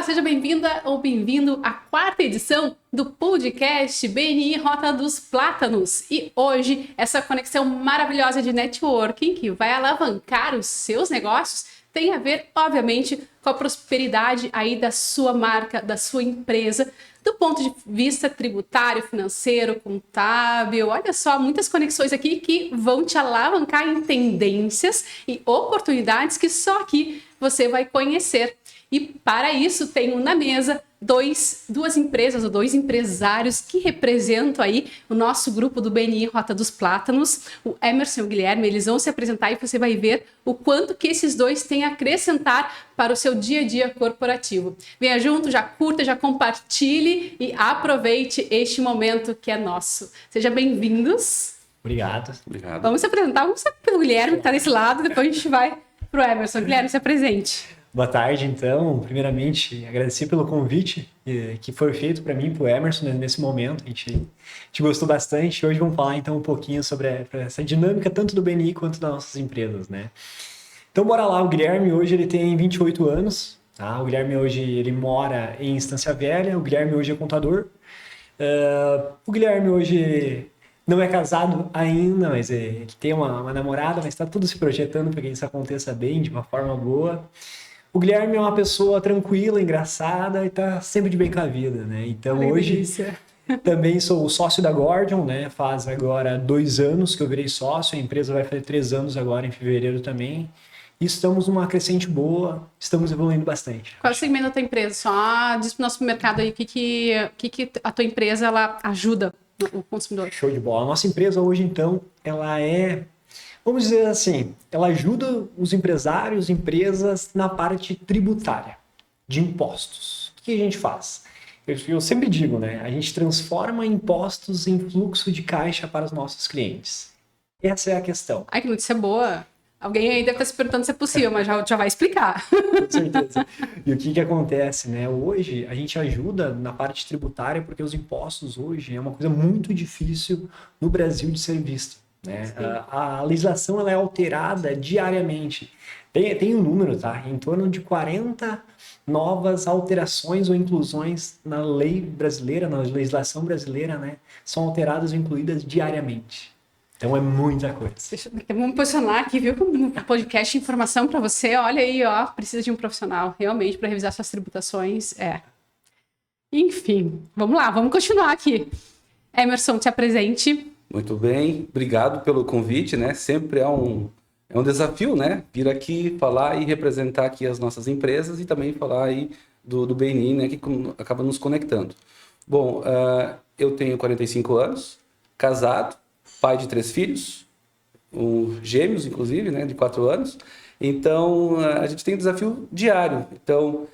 seja bem-vinda ou bem-vindo à quarta edição do podcast BNI Rota dos Plátanos. E hoje, essa conexão maravilhosa de networking que vai alavancar os seus negócios tem a ver, obviamente, com a prosperidade aí da sua marca, da sua empresa, do ponto de vista tributário, financeiro, contábil. Olha só, muitas conexões aqui que vão te alavancar em tendências e oportunidades que só aqui você vai conhecer. E para isso tenho na mesa duas empresas ou dois empresários que representam aí o nosso grupo do BNI Rota dos Plátanos, o Emerson e o Guilherme. Eles vão se apresentar e você vai ver o quanto que esses dois têm a acrescentar para o seu dia a dia corporativo. Venha junto, já curta, já compartilhe e aproveite este momento que é nosso. Sejam bem-vindos. Obrigado. Vamos se apresentar, vamos pelo Guilherme que está desse lado, depois a gente vai para o Emerson. Guilherme, se apresente. Boa tarde, então. Primeiramente, agradecer pelo convite que foi feito para mim e para o Emerson nesse momento. A gente gostou bastante. Hoje vamos falar então um pouquinho sobre essa dinâmica tanto do BNI quanto das nossas empresas, né? Então, bora lá. O Guilherme hoje ele tem 28 anos. Tá? O Guilherme hoje ele mora em Estância Velha. O Guilherme hoje é contador. O Guilherme hoje não é casado ainda, mas que tem uma namorada, mas está tudo se projetando para que isso aconteça bem, de uma forma boa. O Guilherme é uma pessoa tranquila, engraçada e tá sempre de bem com a vida, né? Então hoje também sou o sócio da Gordian, né? Faz agora 2 anos que eu virei sócio, a empresa vai fazer 3 anos agora em fevereiro também. E estamos numa crescente boa, estamos evoluindo bastante. Qual é o segmento da tua empresa? Só diz pro nosso mercado aí o que a tua empresa ela ajuda o consumidor. Show de bola. A nossa empresa hoje, então, ela é... Vamos dizer assim, ela ajuda os empresários, empresas na parte tributária, de impostos. O que a gente faz? Eu sempre digo, né? A gente transforma impostos em fluxo de caixa para os nossos clientes. Essa é a questão. Ai, que notícia boa. Alguém aí deve estar se perguntando se é possível, mas já vai explicar. Com certeza. E o que acontece, né? Hoje, a gente ajuda na parte tributária porque os impostos hoje é uma coisa muito difícil no Brasil de ser vista. Né? A legislação ela é alterada diariamente. Tem um número, tá? Em torno de 40 novas alterações ou inclusões na lei brasileira, na legislação brasileira, né? São alteradas ou incluídas diariamente. Então é muita coisa. Vamos posicionar aqui, viu? No podcast informação para você. Olha aí, ó, precisa de um profissional realmente para revisar suas tributações. Enfim, vamos lá, vamos continuar aqui. Emerson, te apresente. Muito bem, obrigado pelo convite, né? Sempre é um desafio, né? Vir aqui falar e representar aqui as nossas empresas e também falar aí do BNI, né? Que acaba nos conectando. Bom, eu tenho 45 anos, casado, pai de 3 filhos, gêmeos, inclusive, né? De 4 anos. Então, a gente tem um desafio diário. Então,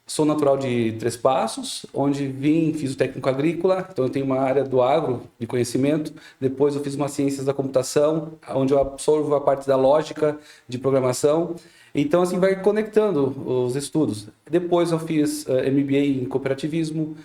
sou natural de Três Passos, onde fiz o técnico agrícola, então eu tenho uma área do agro de conhecimento. Depois eu fiz uma ciências da computação, onde eu absorvo a parte da lógica de programação. Então, assim, vai conectando os estudos. Depois eu fiz MBA em cooperativismo,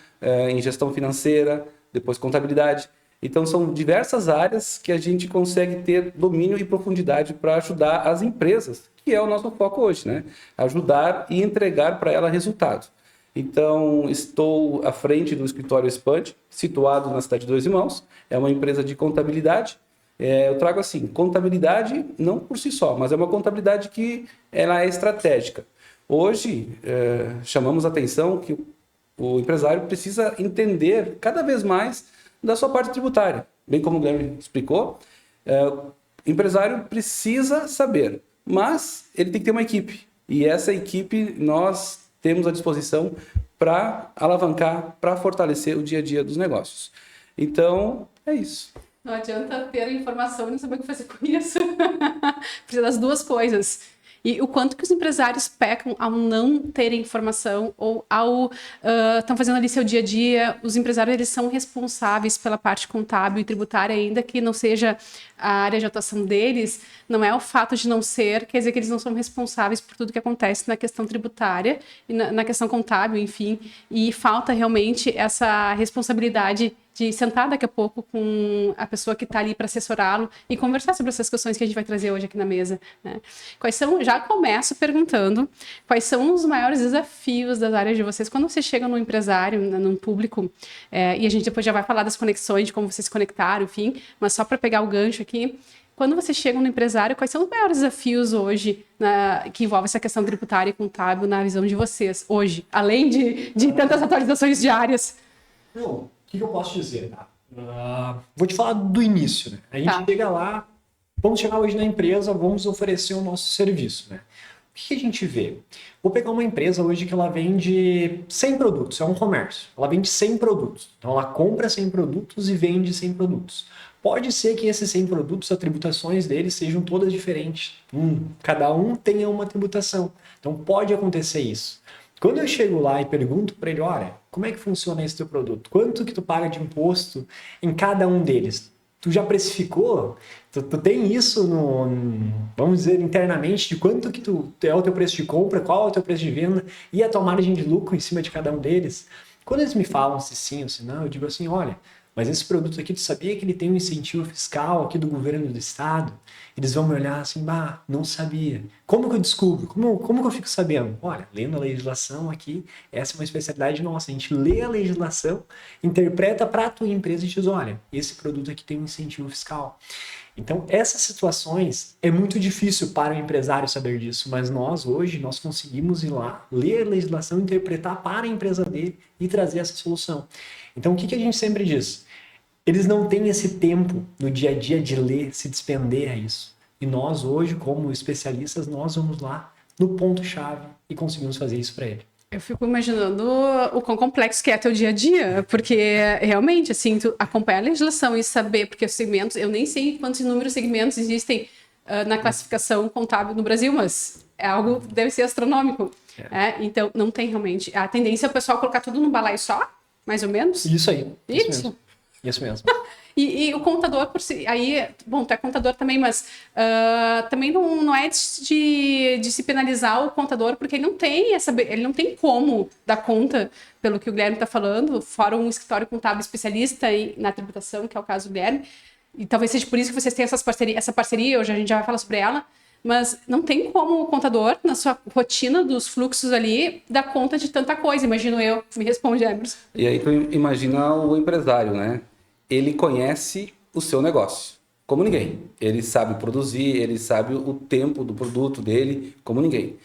em gestão financeira, depois contabilidade. Então, são diversas áreas que a gente consegue ter domínio e profundidade para ajudar as empresas, que é o nosso foco hoje, né? Ajudar e entregar para ela resultado. Então, estou à frente do escritório Expand, situado na cidade de Dois Irmãos. É uma empresa de contabilidade. Eu trago assim, contabilidade não por si só, mas é uma contabilidade que ela é estratégica. Hoje, chamamos a atenção que o empresário precisa entender cada vez mais da sua parte tributária. Bem como o Guilherme explicou, o empresário precisa saber, mas ele tem que ter uma equipe. E essa equipe nós temos à disposição para alavancar, para fortalecer o dia a dia dos negócios. Então, é isso. Não adianta ter a informação e não saber o que fazer com isso. Precisa das duas coisas. E o quanto que os empresários pecam ao não terem informação ou ao estão fazendo ali seu dia a dia. Os empresários eles são responsáveis pela parte contábil e tributária, ainda que não seja a área de atuação deles. Não é o fato de não ser, quer dizer que eles não são responsáveis por tudo que acontece na questão tributária e na questão contábil, enfim. E falta realmente essa responsabilidade de sentar daqui a pouco com a pessoa que está ali para assessorá-lo e conversar sobre essas questões que a gente vai trazer hoje aqui na mesa, né? Já começo perguntando quais são os maiores desafios das áreas de vocês quando vocês chegam num empresário, num público, e a gente depois já vai falar das conexões, de como vocês se conectaram, enfim, mas só para pegar o gancho aqui. Quando vocês chegam no empresário, quais são os maiores desafios hoje que envolvem essa questão tributária e contábil na visão de vocês hoje, além de tantas atualizações diárias? Não, o que eu posso dizer? Tá? Vou te falar do início. Né? A gente chega lá, vamos chegar hoje na empresa, vamos oferecer o nosso serviço. Né? O que a gente vê? Vou pegar uma empresa hoje que ela vende 100 produtos, é um comércio. Ela vende 100 produtos. Então ela compra 100 produtos e vende 100 produtos. Pode ser que esses 100 produtos, as tributações deles sejam todas diferentes. Cada um tenha uma tributação. Então pode acontecer isso. Quando eu chego lá e pergunto para ele, olha, como é que funciona esse teu produto? Quanto que tu paga de imposto em cada um deles? Tu já precificou? Tu tem isso vamos dizer, internamente, de quanto que é o teu preço de compra, qual é o teu preço de venda e a tua margem de lucro em cima de cada um deles? Quando eles me falam se sim ou se não, eu digo assim, olha, mas esse produto aqui, tu sabia que ele tem um incentivo fiscal aqui do governo do estado? Eles vão me olhar assim, não sabia. Como que eu descubro? Como que eu fico sabendo? Olha, lendo a legislação aqui, essa é uma especialidade nossa. A gente lê a legislação, interpreta para a tua empresa e diz, olha, esse produto aqui tem um incentivo fiscal. Então, essas situações é muito difícil para o empresário saber disso, mas hoje, nós conseguimos ir lá, ler a legislação, interpretar para a empresa dele e trazer essa solução. Então, o que a gente sempre diz? Eles não têm esse tempo no dia a dia de ler, se despender a isso. E nós, hoje, como especialistas, nós vamos lá no ponto-chave e conseguimos fazer isso para ele. Eu fico imaginando o quão complexo que é teu dia a dia, porque realmente, assim, tu acompanhar a legislação e saber, porque os segmentos, eu nem sei quantos inúmeros segmentos existem na classificação contábil no Brasil, mas é algo que deve ser astronômico. Então, não tem realmente. A tendência é o pessoal colocar tudo num balaio só, mais ou menos? Isso aí. Isso mesmo. E o contador, por si, aí, bom, tu é contador também, mas também não é de se penalizar o contador, porque ele não tem como dar conta, pelo que o Guilherme está falando, fora um escritório contábil especialista na tributação, que é o caso do Guilherme, e talvez seja por isso que vocês têm essa parceria, hoje a gente já vai falar sobre ela, mas não tem como o contador, na sua rotina dos fluxos ali, dar conta de tanta coisa, imagino eu. Me responde, Emerson. E aí tu imagina o empresário, né? Ele conhece o seu negócio, como ninguém. Ele sabe produzir, ele sabe o tempo do produto dele, como ninguém.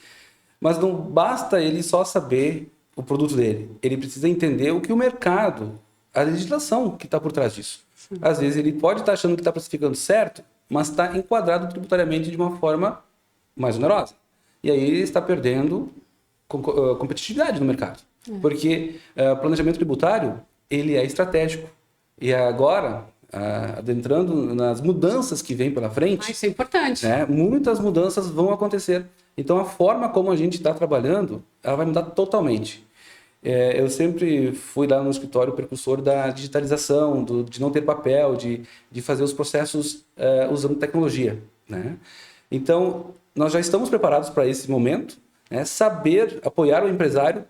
Mas não basta ele só saber o produto dele. Ele precisa entender o que o mercado, a legislação que está por trás disso. Sim. Às vezes ele pode estar achando que está precificando certo, mas está enquadrado tributariamente de uma forma mais onerosa. E aí ele está perdendo competitividade no mercado. Porque planejamento tributário, ele é estratégico. E agora, adentrando nas mudanças que vêm pela frente... Isso é importante. Né, muitas mudanças vão acontecer. Então, a forma como a gente está trabalhando, ela vai mudar totalmente. Eu sempre fui lá no escritório precursor da digitalização, de não ter papel, de fazer os processos usando tecnologia. Né? Então, nós já estamos preparados para esse momento, né? Saber apoiar o empresário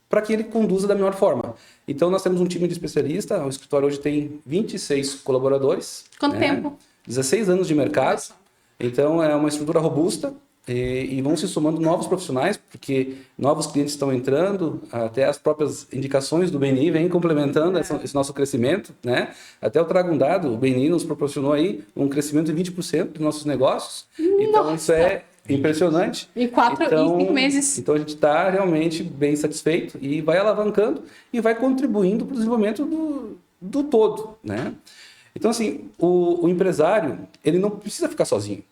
para que ele conduza da melhor forma. Então, nós temos um time de especialista, o escritório hoje tem 26 colaboradores. Quanto tempo? 16 anos de mercado. Então, é uma estrutura robusta e vão se somando novos profissionais, porque novos clientes estão entrando, até as próprias indicações do BNI vêm complementando esse nosso crescimento. Né? Até eu trago um dado, o BNI nos proporcionou aí um crescimento de 20% dos nossos negócios. Nossa. Então, isso é impressionante. Em 5 meses. Então a gente está realmente bem satisfeito e vai alavancando e vai contribuindo para o desenvolvimento do todo, né? Então assim, o empresário, ele não precisa ficar sozinho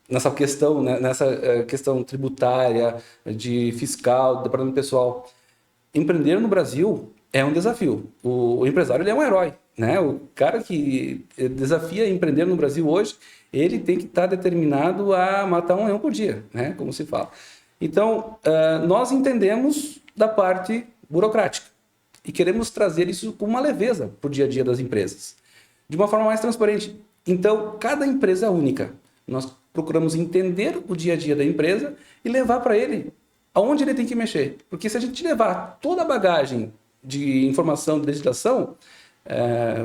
nessa questão, né? Nessa questão tributária, de fiscal, de departamento pessoal. Empreender no Brasil é um desafio. O empresário, ele é um herói, né? O cara que desafia empreender no Brasil hoje, ele tem que estar determinado a matar um leão por dia, né? Como se fala. Então, nós entendemos da parte burocrática e queremos trazer isso com uma leveza para o dia a dia das empresas, de uma forma mais transparente. Então, cada empresa é única. Nós procuramos entender o dia a dia da empresa e levar para ele aonde ele tem que mexer. Porque se a gente levar toda a bagagem de informação de legislação,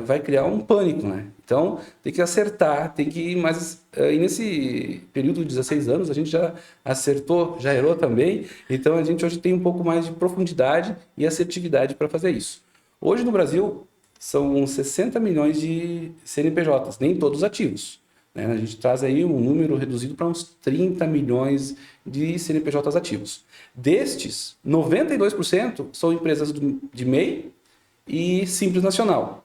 vai criar um pânico, né? Então, tem que acertar, tem que ir mais... E nesse período de 16 anos, a gente já acertou, já errou também. Então, a gente hoje tem um pouco mais de profundidade e assertividade para fazer isso. Hoje, no Brasil, são 60 milhões de CNPJs, nem todos ativos, né? A gente traz aí um número reduzido para uns 30 milhões de CNPJs ativos. Destes, 92% são empresas de MEI e Simples Nacional.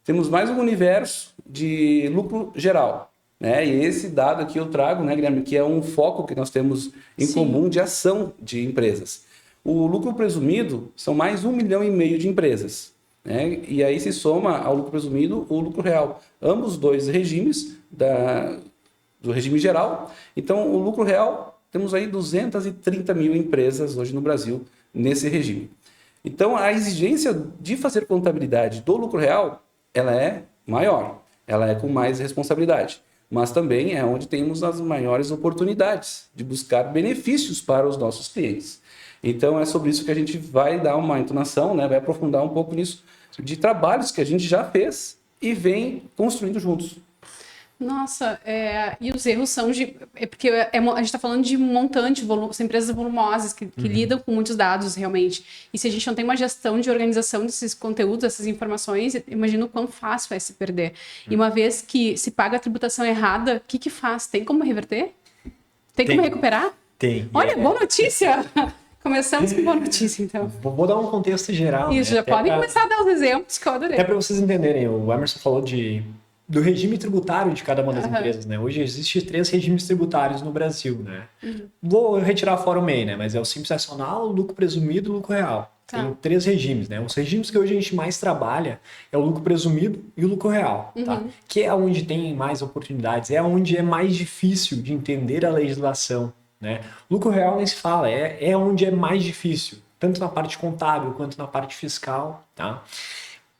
Temos mais um universo de lucro geral, né? E esse dado aqui eu trago, né, Guilherme, que é um foco que nós temos em comum de ação de empresas. O lucro presumido são mais 1,5 milhão de empresas, né? E aí se soma ao lucro presumido o lucro real. Ambos dois regimes do regime geral. Então, o lucro real, temos aí 230 mil empresas hoje no Brasil nesse regime. Então, a exigência de fazer contabilidade do lucro real, ela é maior, ela é com mais responsabilidade, mas também é onde temos as maiores oportunidades de buscar benefícios para os nossos clientes. Então, é sobre isso que a gente vai dar uma entonação, né? Vai aprofundar um pouco nisso, de trabalhos que a gente já fez e vem construindo juntos. Nossa, e os erros são porque a gente está falando de montante, são empresas volumosas que lidam com muitos dados realmente. E se a gente não tem uma gestão de organização desses conteúdos, dessas informações, imagina o quão fácil é se perder. E uma vez que se paga a tributação errada, o que faz? Tem como reverter? Tem como recuperar? Tem. Olha, boa notícia! Começamos com boa notícia, então. Vou dar um contexto geral. Isso, né? já podem começar a dar os exemplos que eu adorei. Até para vocês entenderem, o Emerson falou do regime tributário de cada uma das empresas, né? Hoje existem 3 regimes tributários no Brasil, né? Vou retirar fora o MEI, né? Mas é o Simples Nacional, o lucro presumido e o lucro real. Tem 3 regimes, né? Os regimes que hoje a gente mais trabalha é o lucro presumido e o lucro real, tá? Que é onde tem mais oportunidades, é onde é mais difícil de entender a legislação, né? Lucro real nem se fala, é onde é mais difícil, tanto na parte contábil quanto na parte fiscal, tá?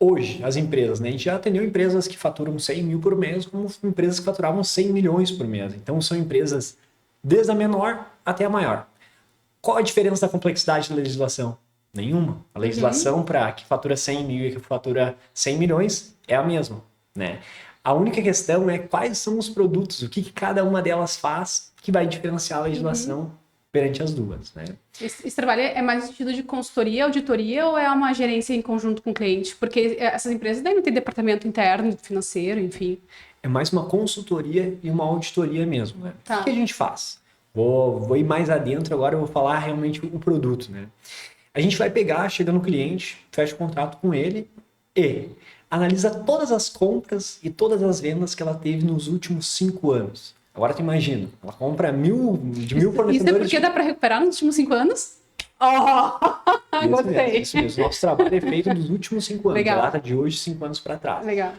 Hoje, as empresas, né? A gente já atendeu empresas que faturam 100 mil por mês, como empresas que faturavam 100 milhões por mês. Então, são empresas desde a menor até a maior. Qual a diferença da complexidade da legislação? Nenhuma. A legislação para que fatura 100 mil e que fatura 100 milhões é a mesma, né? A única questão é quais são os produtos, o que cada uma delas faz que vai diferenciar a legislação perante as duas, né? Esse trabalho é mais no sentido de consultoria, auditoria ou é uma gerência em conjunto com o cliente? Porque essas empresas devem ter departamento interno, financeiro, enfim. É mais uma consultoria e uma auditoria mesmo, né? Tá. O que a gente faz? Vou ir mais adentro agora, eu vou falar realmente o produto, né? A gente vai pegar, chega no cliente, fecha o contrato com ele e analisa todas as compras e todas as vendas que ela teve nos últimos 5 anos. Agora tu imagina, ela compra de 1.000 fornecedores... Isso é porque dá para recuperar nos últimos 5 anos? Oh, gostei. Isso mesmo. Nosso trabalho é feito nos últimos 5 anos. Legal. A data de hoje, 5 anos para trás. Legal.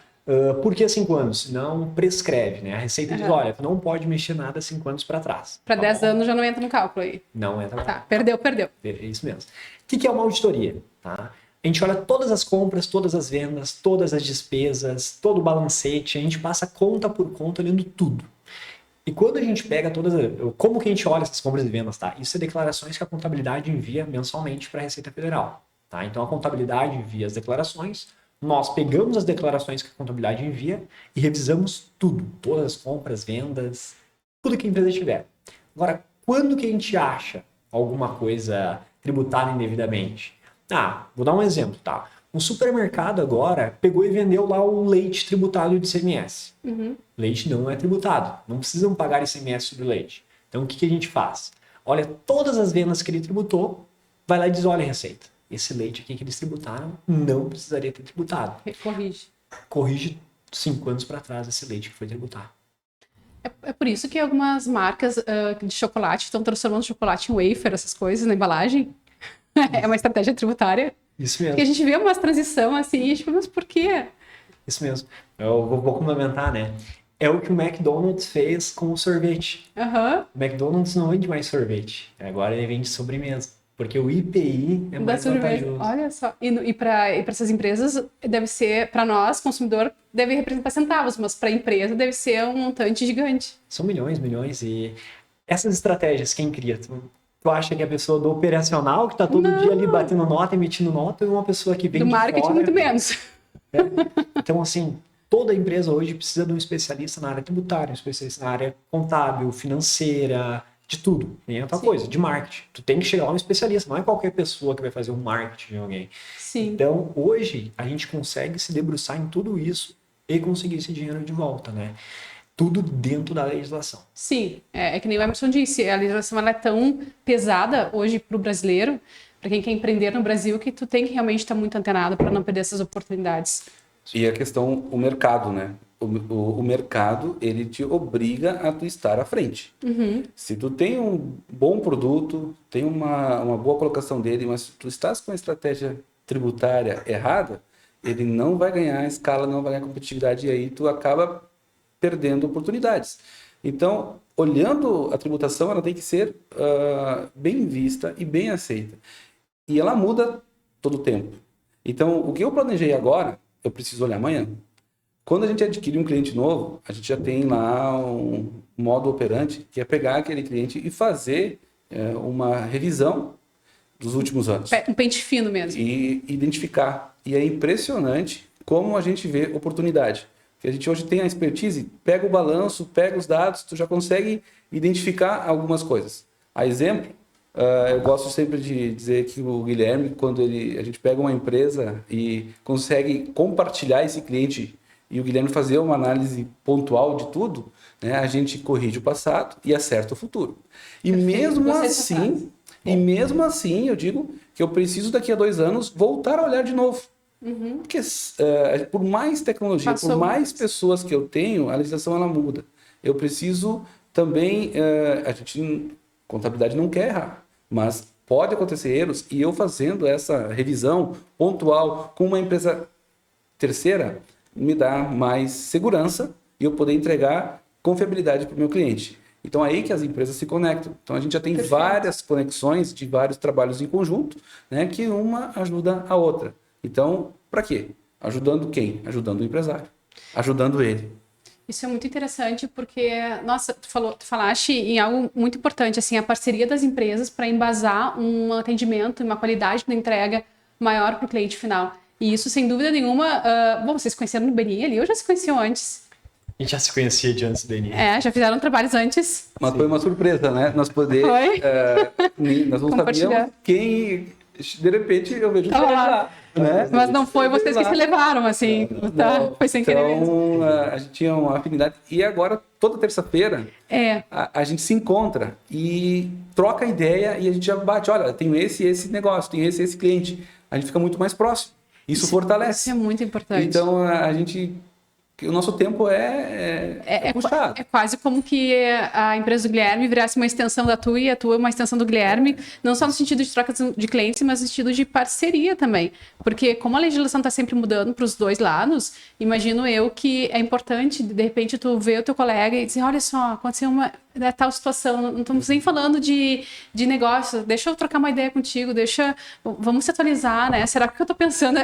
Por que 5 anos? Senão prescreve, né? A Receita diz, olha, tu não pode mexer nada 5 anos para trás. Para 10 anos já não entra no cálculo aí. Não entra. Tá, perdeu. É isso mesmo. O que é uma auditoria? Tá? A gente olha todas as compras, todas as vendas, todas as despesas, todo o balancete, a gente passa conta por conta, olhando tudo. E quando a gente pega como que a gente olha essas compras e vendas, tá? Isso é declarações que a contabilidade envia mensalmente para a Receita Federal, tá? Então a contabilidade envia as declarações, nós pegamos as declarações que a contabilidade envia e revisamos tudo, todas as compras, vendas, tudo que a empresa tiver. Agora, quando que a gente acha alguma coisa tributada indevidamente? Vou dar um exemplo, tá? Um supermercado agora pegou e vendeu lá o leite tributado de ICMS. Leite não é tributado, não precisam pagar ICMS sobre o leite. Então o que a gente faz? Olha todas as vendas que ele tributou, vai lá e diz, olha Receita, esse leite aqui que eles tributaram não precisaria ter tributado. Corrige 5 anos para trás esse leite que foi tributado. É por isso que algumas marcas de chocolate estão transformando chocolate em wafer, essas coisas, na embalagem. É uma estratégia tributária. Isso mesmo. Porque a gente vê uma transição assim, tipo, mas por quê? Isso mesmo. Eu vou complementar, né? É o que o McDonald's fez com o sorvete. O McDonald's não vende mais sorvete. Agora ele vende sobremesa. Porque o IPI é mais vantajoso. Olha só. E para essas empresas, deve ser, para nós, consumidor, deve representar centavos, mas para a empresa deve ser um montante gigante. São milhões. E essas estratégias, quem cria? Tu acha que a pessoa do operacional, que está todo dia ali batendo nota, emitindo nota, ou uma pessoa que vem do de marketing, fora, muito menos. Então, assim, toda empresa hoje precisa de um especialista na área tributária, um especialista na área contábil, financeira, de tudo. E outra coisa, de marketing. Tu tem que chegar lá um especialista, não é qualquer pessoa que vai fazer um marketing de alguém. Sim. Então, hoje, a gente consegue se debruçar em tudo isso e conseguir esse dinheiro de volta, né? Tudo dentro da legislação. Sim, é que nem o Emerson disse, a legislação ela é tão pesada hoje para o brasileiro, para quem quer empreender no Brasil, que tu tem que realmente estar muito antenado para não perder essas oportunidades. E a questão, o mercado, né? O mercado, ele te obriga a tu estar à frente. Se tu tem um bom produto, tem uma boa colocação dele, mas se tu estás com a estratégia tributária errada, ele não vai ganhar escala, não vai ganhar competitividade, e aí tu acaba perdendo oportunidades. Então, olhando a tributação, ela tem que ser bem vista e bem aceita. E ela muda todo o tempo. Então, o que eu planejei agora, eu preciso olhar amanhã. Quando a gente adquire um cliente novo, a gente já tem lá um modo operante, que é pegar aquele cliente e fazer uma revisão dos últimos anos. Um pente fino mesmo. E identificar. E é impressionante como a gente vê oportunidade. Que a gente hoje tem a expertise, pega o balanço, pega os dados, tu já consegue identificar algumas coisas. A exemplo, eu gosto sempre de dizer que o Guilherme, quando a gente pega uma empresa e consegue compartilhar esse cliente e o Guilherme fazer uma análise pontual de tudo, né, a gente corrige o passado e acerta o futuro. E mesmo assim, eu digo que eu preciso daqui a 2 anos voltar a olhar de novo. Porque por mais tecnologia, por mais pessoas que eu tenho, a legislação ela muda. Eu preciso também, contabilidade não quer errar, mas pode acontecer erros, e eu fazendo essa revisão pontual com uma empresa terceira, me dá mais segurança e eu poder entregar confiabilidade para o meu cliente. Então, é aí que as empresas se conectam. Então, a gente já tem várias conexões de vários trabalhos em conjunto, né, que uma ajuda a outra. Então, para quê? Ajudando quem? Ajudando o empresário. Ajudando ele. Isso é muito interessante porque, nossa, tu falaste em algo muito importante, assim, a parceria das empresas para embasar um atendimento e uma qualidade da entrega maior para o cliente final. E isso, sem dúvida nenhuma, bom, vocês conheceram no Beni ali ou já se conheciam antes? A gente já se conhecia de antes do Beni. Já fizeram trabalhos antes. Mas foi uma surpresa, né? Nós nós não sabíamos quem... De repente, eu vejo lá. Né? Mas não foi vocês que se levaram, assim, não, foi sem querer mesmo. Então, a gente tinha uma afinidade. E agora, toda terça-feira, a gente se encontra e troca ideia e a gente já bate, olha, tenho esse negócio, tenho esse cliente. A gente fica muito mais próximo. Isso fortalece. Isso é muito importante. Então, o nosso tempo é puxado. É quase como que a empresa do Guilherme virasse uma extensão da tua e a tua uma extensão do Guilherme, não só no sentido de troca de clientes, mas no sentido de parceria também. Porque como a legislação está sempre mudando para os dois lados, imagino eu que é importante, de repente, tu ver o teu colega e dizer, olha só, aconteceu tal situação, não estamos nem falando de negócio, deixa eu trocar uma ideia contigo, vamos se atualizar, né? Será que o que eu estou pensando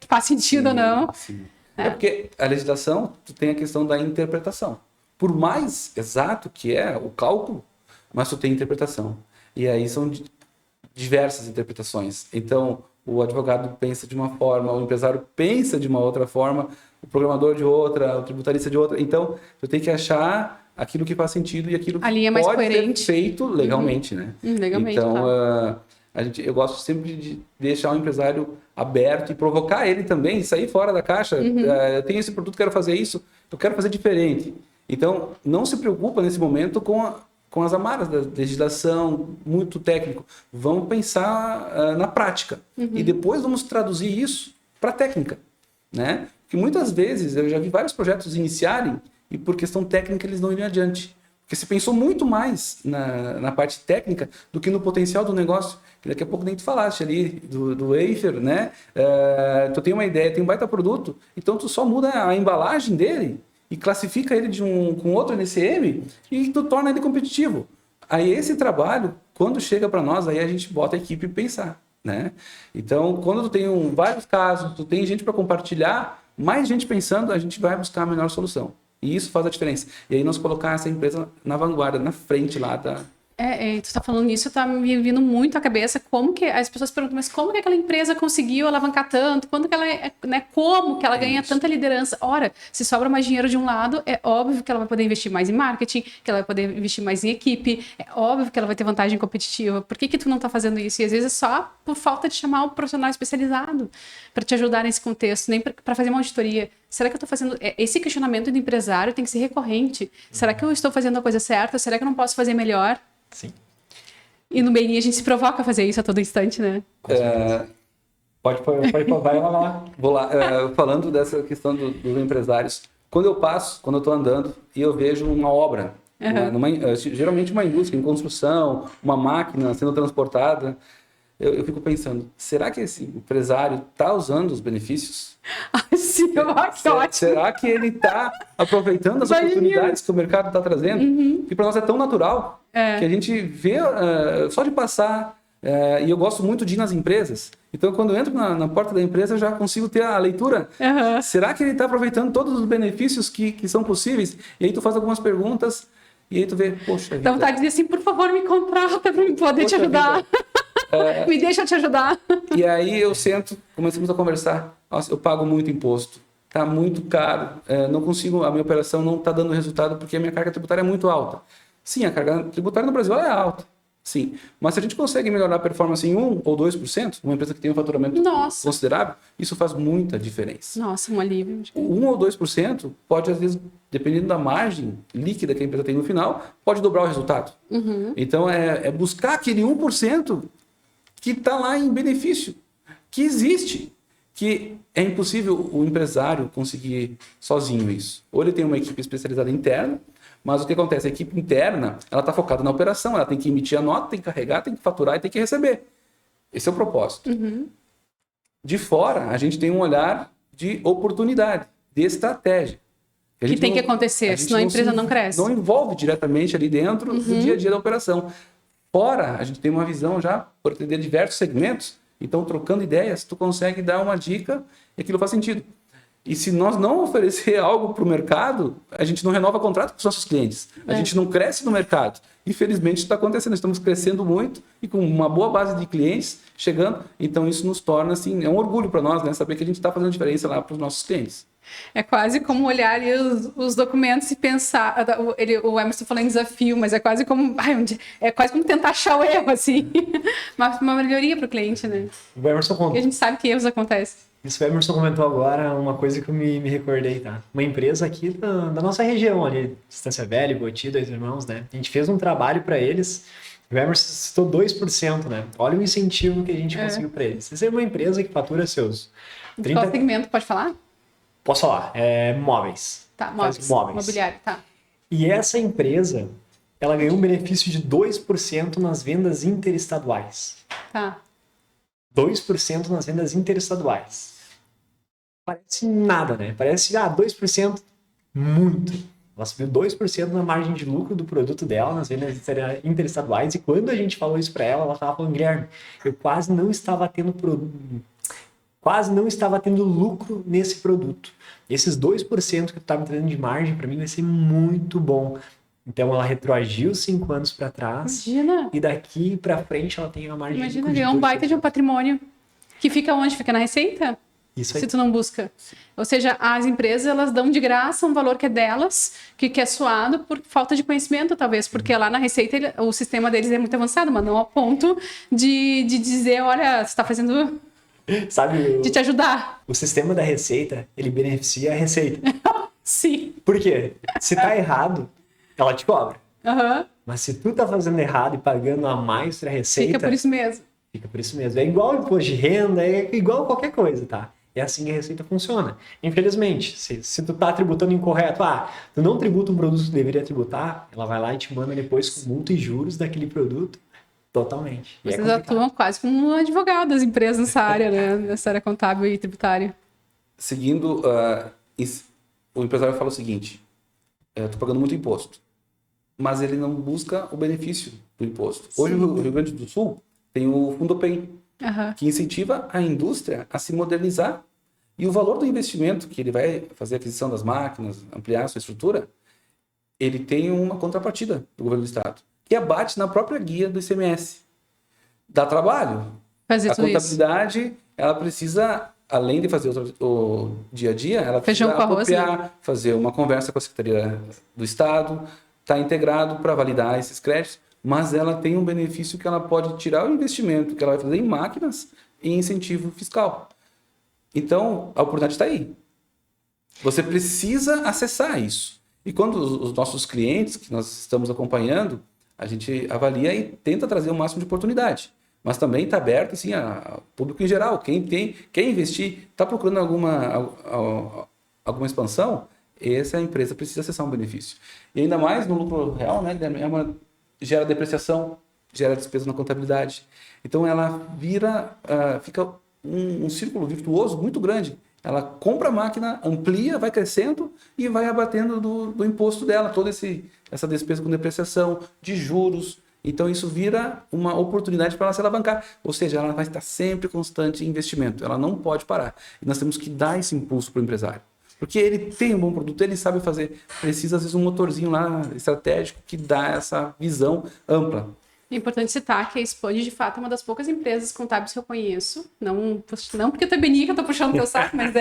faz sentido ou não? Sim. É porque a legislação tu tem a questão da interpretação. Por mais exato que é o cálculo, mas tu tem interpretação. E aí são diversas interpretações. Então, o advogado pensa de uma forma, o empresário pensa de uma outra forma, o programador de outra, o tributarista de outra. Então, tu tem que achar aquilo que faz sentido e aquilo que mais pode coerente. ser feito legalmente, né? Legalmente, então, claro. Eu gosto sempre de deixar o empresário aberto e provocar ele também, sair fora da caixa. Eu tenho esse produto, quero fazer isso, eu quero fazer diferente. Então, não se preocupa nesse momento com as amarras da legislação, muito técnico. Vamos pensar na prática. E depois vamos traduzir isso para a técnica, né? Porque muitas vezes eu já vi vários projetos iniciarem e por questão técnica eles não iriam adiante. Porque se pensou muito mais na parte técnica do que no potencial do negócio. Que daqui a pouco nem tu falaste ali do wafer, né? Tu tem uma ideia, tem um baita produto, então tu só muda a embalagem dele e classifica ele com outro NCM e tu torna ele competitivo. Aí esse trabalho, quando chega para nós, aí a gente bota a equipe pensar, né? Então, quando tu tem vários casos, tu tem gente para compartilhar, mais gente pensando, a gente vai buscar a melhor solução. E isso faz a diferença. E aí nós colocar essa empresa na vanguarda, na frente lá Tu tá falando nisso, tá me vindo muito à cabeça como que as pessoas perguntam, mas como que aquela empresa conseguiu alavancar tanto? Quando que ela, né, como que ela ganha tanta liderança? Ora, se sobra mais dinheiro de um lado, é óbvio que ela vai poder investir mais em marketing, que ela vai poder investir mais em equipe, é óbvio que ela vai ter vantagem competitiva. Por que tu não tá fazendo isso? E às vezes é só por falta de chamar um profissional especializado para te ajudar nesse contexto, nem para fazer uma auditoria. Será que eu estou fazendo... Esse questionamento do empresário tem que ser recorrente. Será que eu estou fazendo a coisa certa? Será que eu não posso fazer melhor? Sim. E no BNI a gente se provoca a fazer isso a todo instante, né? Pode, vai lá. Vou lá. Falando dessa questão dos empresários, quando eu estou andando e eu vejo uma obra, geralmente uma indústria em construção, uma máquina sendo transportada, eu fico pensando, será que esse empresário está usando os benefícios? Sim, que ótimo. Será que ele está aproveitando as oportunidades que o mercado está trazendo? E para nós é tão natural que a gente vê só de passar. E eu gosto muito de ir nas empresas. Então, quando eu entro na porta da empresa, eu já consigo ter a leitura. Será que ele está aproveitando todos os benefícios que são possíveis? E aí tu faz algumas perguntas e aí tu vê, poxa vida. Dá vontade de dizer assim, por favor, me contrata para poder te ajudar. Me deixa te ajudar. E aí eu sento, começamos a conversar. Nossa, eu pago muito imposto, tá muito caro, não consigo, a minha operação não está dando resultado porque a minha carga tributária é muito alta. Sim, a carga tributária no Brasil é alta, sim. Mas se a gente consegue melhorar a performance em 1 ou 2%, uma empresa que tem um faturamento considerável, isso faz muita diferença. Nossa, um alívio. 1 ou 2% pode, às vezes, dependendo da margem líquida que a empresa tem no final, pode dobrar o resultado. Então, é buscar aquele 1% que está lá em benefício, que existe, que é impossível o empresário conseguir sozinho isso. Ou ele tem uma equipe especializada interna, mas o que acontece? A equipe interna, ela está focada na operação, ela tem que emitir a nota, tem que carregar, tem que faturar e tem que receber. Esse é o propósito. De fora, a gente tem um olhar de oportunidade, de estratégia. Que tem que acontecer, senão a empresa não cresce. Não envolve diretamente ali dentro do dia a dia da operação. Fora, a gente tem uma visão já por atender diversos segmentos, então trocando ideias, tu consegue dar uma dica e aquilo faz sentido. E se nós não oferecer algo para o mercado, a gente não renova contrato com os nossos clientes, a gente não cresce no mercado. Infelizmente isso está acontecendo, estamos crescendo muito e com uma boa base de clientes chegando, então isso nos torna, assim, é um orgulho para nós, né, saber que a gente está fazendo diferença lá para os nossos clientes. É quase como olhar ali os documentos e pensar. O Emerson falou em desafio, mas é quase como tentar achar o erro, assim. Uma melhoria para o cliente, né? O Emerson contou. Porque a gente sabe que erros acontecem. Isso, o Emerson comentou agora uma coisa que eu me recordei, tá? Uma empresa aqui da nossa região, ali, Estância Velha, Boti, Dois Irmãos, né? A gente fez um trabalho para eles. O Emerson citou 2%, né? Olha o incentivo que a gente conseguiu para eles. Essa é uma empresa que fatura seus 30... Qual segmento? Pode falar? Posso falar, móveis. Tá, móveis. Mobiliário, tá. E essa empresa, ela ganhou um benefício de 2% nas vendas interestaduais. Tá. 2% nas vendas interestaduais. Parece nada, né? Parece, 2%, muito. Ela subiu 2% na margem de lucro do produto dela nas vendas interestaduais. E quando a gente falou isso para ela, ela estava falando, Guilherme, eu quase não estava tendo lucro nesse produto. Esses 2% que tu tá me trazendo de margem, para mim vai ser muito bom. Então ela retroagiu 5 anos para trás. Imagina. E daqui para frente ela tem uma margem de lucro. Imagina, ganhou um baita de um patrimônio. Que fica onde? Fica na receita? Isso aí. Se tu não busca. Ou seja, as empresas, elas dão de graça um valor que é delas, que é suado por falta de conhecimento, talvez. Porque lá na receita, o sistema deles é muito avançado, mas não ao ponto de dizer, olha, você está fazendo... Sabe, de te ajudar. O sistema da receita, ele beneficia a receita. Sim. Por quê? Se tá errado, ela te cobra. Uhum. Mas se tu tá fazendo errado e pagando a mais pra receita... Fica por isso mesmo. Fica por isso mesmo. É igual imposto de renda, é igual qualquer coisa, tá? É assim que a receita funciona. Infelizmente, se tu tá tributando incorreto, tu não tributa um produto que deveria tributar, ela vai lá e te manda depois com multa e juros daquele produto. Totalmente. Vocês atuam quase como um advogado das empresas nessa área, né? Nessa área contábil e tributária. Seguindo, o empresário fala o seguinte, estou pagando muito imposto, mas ele não busca o benefício do imposto. Hoje o Rio Grande do Sul tem o Fundopem, que incentiva a indústria a se modernizar. E o valor do investimento que ele vai fazer a aquisição das máquinas, ampliar a sua estrutura, ele tem uma contrapartida do governo do estado, e abate na própria guia do ICMS. Dá trabalho. Fazer A tudo isso. contabilidade, ela precisa, além de fazer o dia a dia, ela Feijão precisa com arroz, apropriar, fazer uma conversa com a Secretaria do Estado, está integrado para validar esses créditos, mas ela tem um benefício que ela pode tirar o investimento que ela vai fazer em máquinas e incentivo fiscal. Então, a oportunidade está aí. Você precisa acessar isso. E quando os nossos clientes, que nós estamos acompanhando, a gente avalia e tenta trazer o máximo de oportunidade. Mas também está aberto assim, ao público em geral. Quem quer investir, está procurando alguma expansão, essa empresa precisa acessar um benefício. E ainda mais no lucro real, né? Gera depreciação, gera despesa na contabilidade. Então ela fica um círculo virtuoso muito grande. Ela compra a máquina, amplia, vai crescendo e vai abatendo do imposto dela, toda essa despesa com depreciação, de juros. Então isso vira uma oportunidade para ela se alavancar. Ou seja, ela vai estar sempre constante em investimento. Ela não pode parar. E nós temos que dar esse impulso para o empresário. Porque ele tem um bom produto, ele sabe fazer. Precisa, às vezes, um motorzinho lá estratégico que dá essa visão ampla. É importante citar que a Expande, de fato, é uma das poucas empresas contábeis que eu conheço. Não porque eu tô bem que eu tô puxando teu saco, mas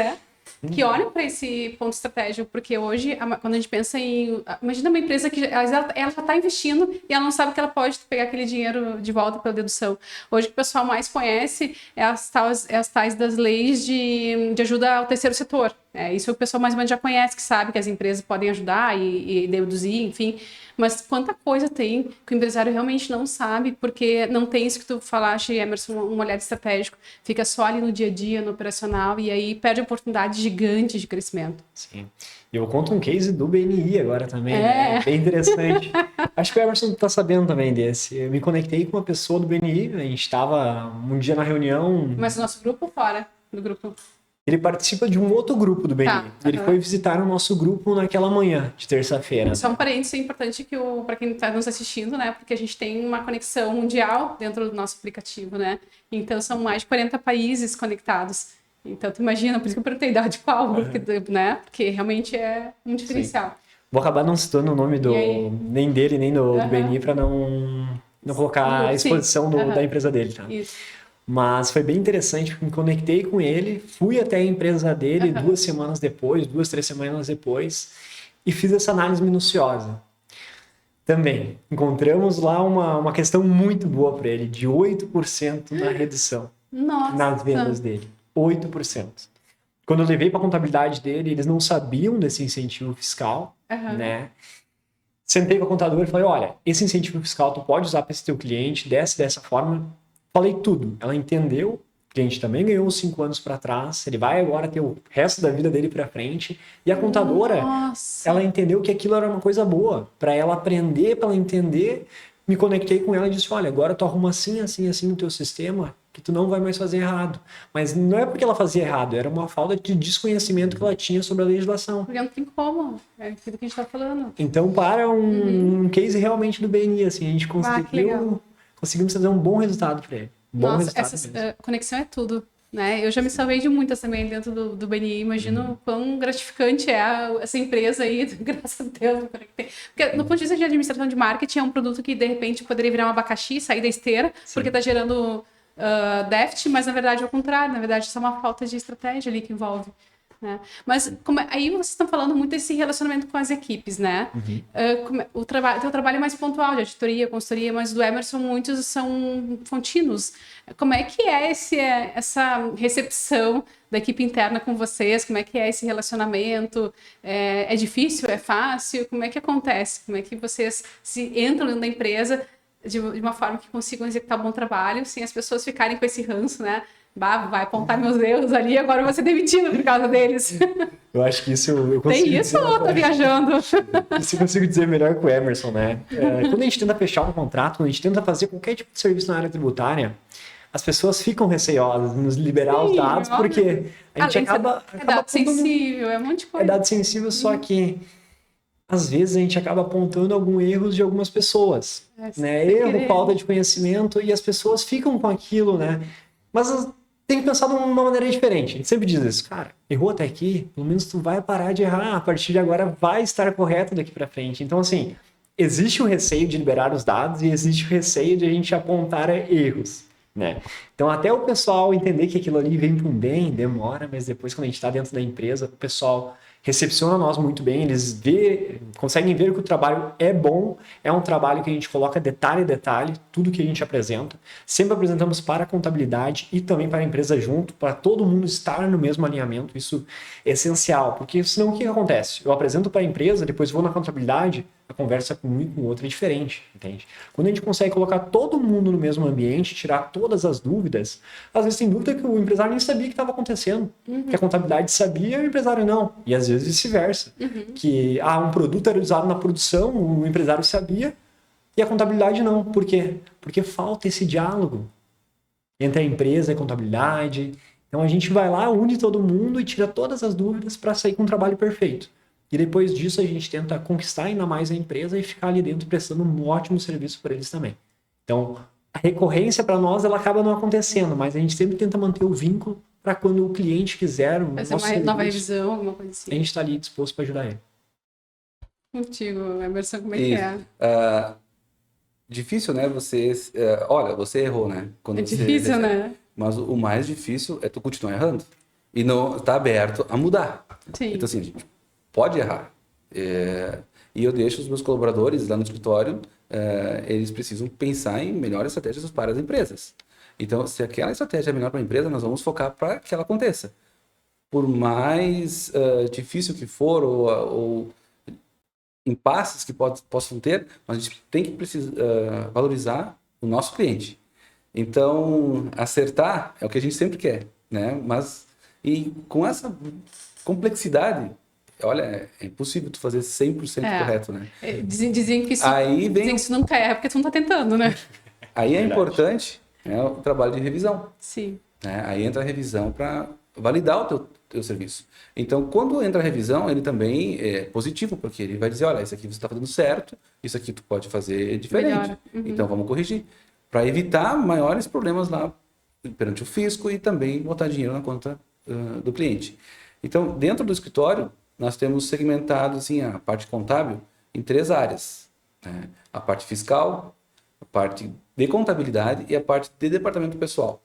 que olham para esse ponto estratégico, porque hoje, quando a gente pensa em... Imagina uma empresa que ela já está investindo e ela não sabe que ela pode pegar aquele dinheiro de volta pela dedução. Hoje o que o pessoal mais conhece é as tais das leis de ajuda ao terceiro setor. Isso é o que o pessoal mais ou menos já conhece, que sabe que as empresas podem ajudar e deduzir, enfim. Mas quanta coisa tem que o empresário realmente não sabe, porque não tem isso que tu falaste, Emerson, um olhar estratégico. Fica só ali no dia a dia, no operacional, e aí perde oportunidades gigantes de crescimento. Sim. E eu conto um case do BNI agora também, né? Bem interessante. Acho que o Emerson tá sabendo também desse. Eu me conectei com uma pessoa do BNI, a gente estava um dia na reunião... Mas o nosso grupo fora do grupo... Ele participa de um outro grupo do BNI. Tá. Ele foi visitar o nosso grupo naquela manhã de terça-feira. Só um parênteses importante para quem está nos assistindo, né? Porque a gente tem uma conexão mundial dentro do nosso aplicativo, né? Então são mais de 40 países conectados. Então tu imagina, por isso que eu perguntei idade qual, né? Porque realmente é um diferencial. Sim. Vou acabar não citando o nome nem dele, nem do BNI, para não colocar a exposição da empresa dele, tá? Isso. Mas foi bem interessante, me conectei com ele, fui até a empresa dele 2 semanas depois, 2, 3 semanas depois, e fiz essa análise minuciosa. Também, encontramos lá uma questão muito boa para ele, de 8% na redução. Nossa. Nas vendas dele. 8%. Quando eu levei para a contabilidade dele, eles não sabiam desse incentivo fiscal, né? Sentei com a contadora e falei, olha, esse incentivo fiscal tu pode usar para esse teu cliente, dessa forma. Falei tudo. Ela entendeu. O cliente também ganhou uns 5 anos para trás. Ele vai agora ter o resto da vida dele para frente. E a contadora, ela entendeu que aquilo era uma coisa boa. Para ela aprender, para ela entender. Me conectei com ela e disse, olha, agora tu arruma assim, assim, assim no teu sistema, que tu não vai mais fazer errado. Mas não é porque ela fazia errado, era uma falta de desconhecimento que ela tinha sobre a legislação. Porque não tem como. É aquilo que a gente está falando. Então, para um case realmente do BNI, assim, a gente conseguimos trazer um bom resultado para ele. Essa conexão é tudo, né? Eu já me salvei de muitas também dentro do BNI. Imagino quão gratificante é essa empresa aí, graças a Deus, me conectei. Porque no ponto de vista de administração de marketing, é um produto que, de repente, poderia virar um abacaxi, sair da esteira, porque está gerando déficit, mas, na verdade, é o contrário. Na verdade, isso é uma falta de estratégia ali que envolve. Né? Mas aí vocês estão falando muito desse relacionamento com as equipes, né? O teu trabalho é mais pontual, de auditoria, consultoria, mas do Emerson muitos são contínuos. Como é que é essa recepção da equipe interna com vocês? Como é que é esse relacionamento? É difícil? É fácil? Como é que acontece? Como é que vocês se entram dentro da empresa de uma forma que consigam executar um bom trabalho sem as pessoas ficarem com esse ranço, né? Vai apontar meus erros ali, agora eu vou ser demitido por causa deles. Eu acho que isso eu consigo Tem isso ou tô viajando? Isso eu consigo dizer melhor que o Emerson, né? Quando a gente tenta fechar um contrato, quando a gente tenta fazer qualquer tipo de serviço na área tributária, as pessoas ficam receosas de nos liberar os dados, porque a gente acaba é dado sensível, é um monte de coisa. É dado sensível, só que às vezes a gente acaba apontando alguns erros de algumas pessoas, né? Erro, falta de conhecimento, e as pessoas ficam com aquilo, né? Mas tem que pensar de uma maneira diferente. A gente sempre diz isso, cara, errou até aqui, pelo menos tu vai parar de errar, a partir de agora vai estar correto daqui para frente. Então, assim, existe o receio de liberar os dados e existe o receio de a gente apontar erros, né? Então, até o pessoal entender que aquilo ali vem para um bem, demora, mas depois, quando a gente está dentro da empresa, o pessoal recepciona nós muito bem, eles conseguem ver que o trabalho é bom, é um trabalho que a gente coloca detalhe a detalhe, tudo que a gente apresenta. Sempre apresentamos para a contabilidade e também para a empresa junto, para todo mundo estar no mesmo alinhamento, isso é essencial, porque senão o que acontece? Eu apresento para a empresa, depois vou na contabilidade, a conversa com um e com o outro é diferente, entende? Quando a gente consegue colocar todo mundo no mesmo ambiente, tirar todas as dúvidas, às vezes tem dúvida que o empresário nem sabia que estava acontecendo, que a contabilidade sabia e o empresário não, e às vezes vice-versa, que um produto era usado na produção, o empresário sabia e a contabilidade não. Por quê? Porque falta esse diálogo entre a empresa e a contabilidade. Então a gente vai lá, une todo mundo e tira todas as dúvidas para sair com um trabalho perfeito. E depois disso a gente tenta conquistar ainda mais a empresa e ficar ali dentro prestando um ótimo serviço para eles também. Então, a recorrência para nós ela acaba não acontecendo, mas a gente sempre tenta manter o vínculo para quando o cliente quiser fazer uma nova revisão, alguma coisa assim. A gente está ali disposto para ajudar ele. Contigo, Emerson, como é que é? Difícil, né? Olha, você errou, né? É difícil, né? Mas o mais difícil é tu continuar errando. E não tá aberto a mudar. Sim. Então, assim, a gente pode errar. E eu deixo os meus colaboradores lá no escritório, eles precisam pensar em melhores estratégias para as empresas. Então, se aquela estratégia é melhor para a empresa, nós vamos focar para que ela aconteça. Por mais difícil que for, ou impasses que possam ter, mas a gente tem que valorizar o nosso cliente. Então, acertar é o que a gente sempre quer, né? E com essa complexidade, olha, é impossível tu fazer 100% correto, né? Dizem que isso nunca é, porque tu não tá tentando, né? Aí é importante o trabalho de revisão. Sim. Né? Aí entra a revisão para validar o teu serviço. Então, quando entra a revisão, ele também é positivo, porque ele vai dizer, olha, isso aqui você está fazendo certo, isso aqui tu pode fazer diferente. Então, vamos corrigir. Para evitar maiores problemas lá perante o fisco e também botar dinheiro na conta do cliente. Então, dentro do escritório, nós temos segmentado assim, a parte contábil em 3 áreas. Né? A parte fiscal, a parte de contabilidade e a parte de departamento pessoal.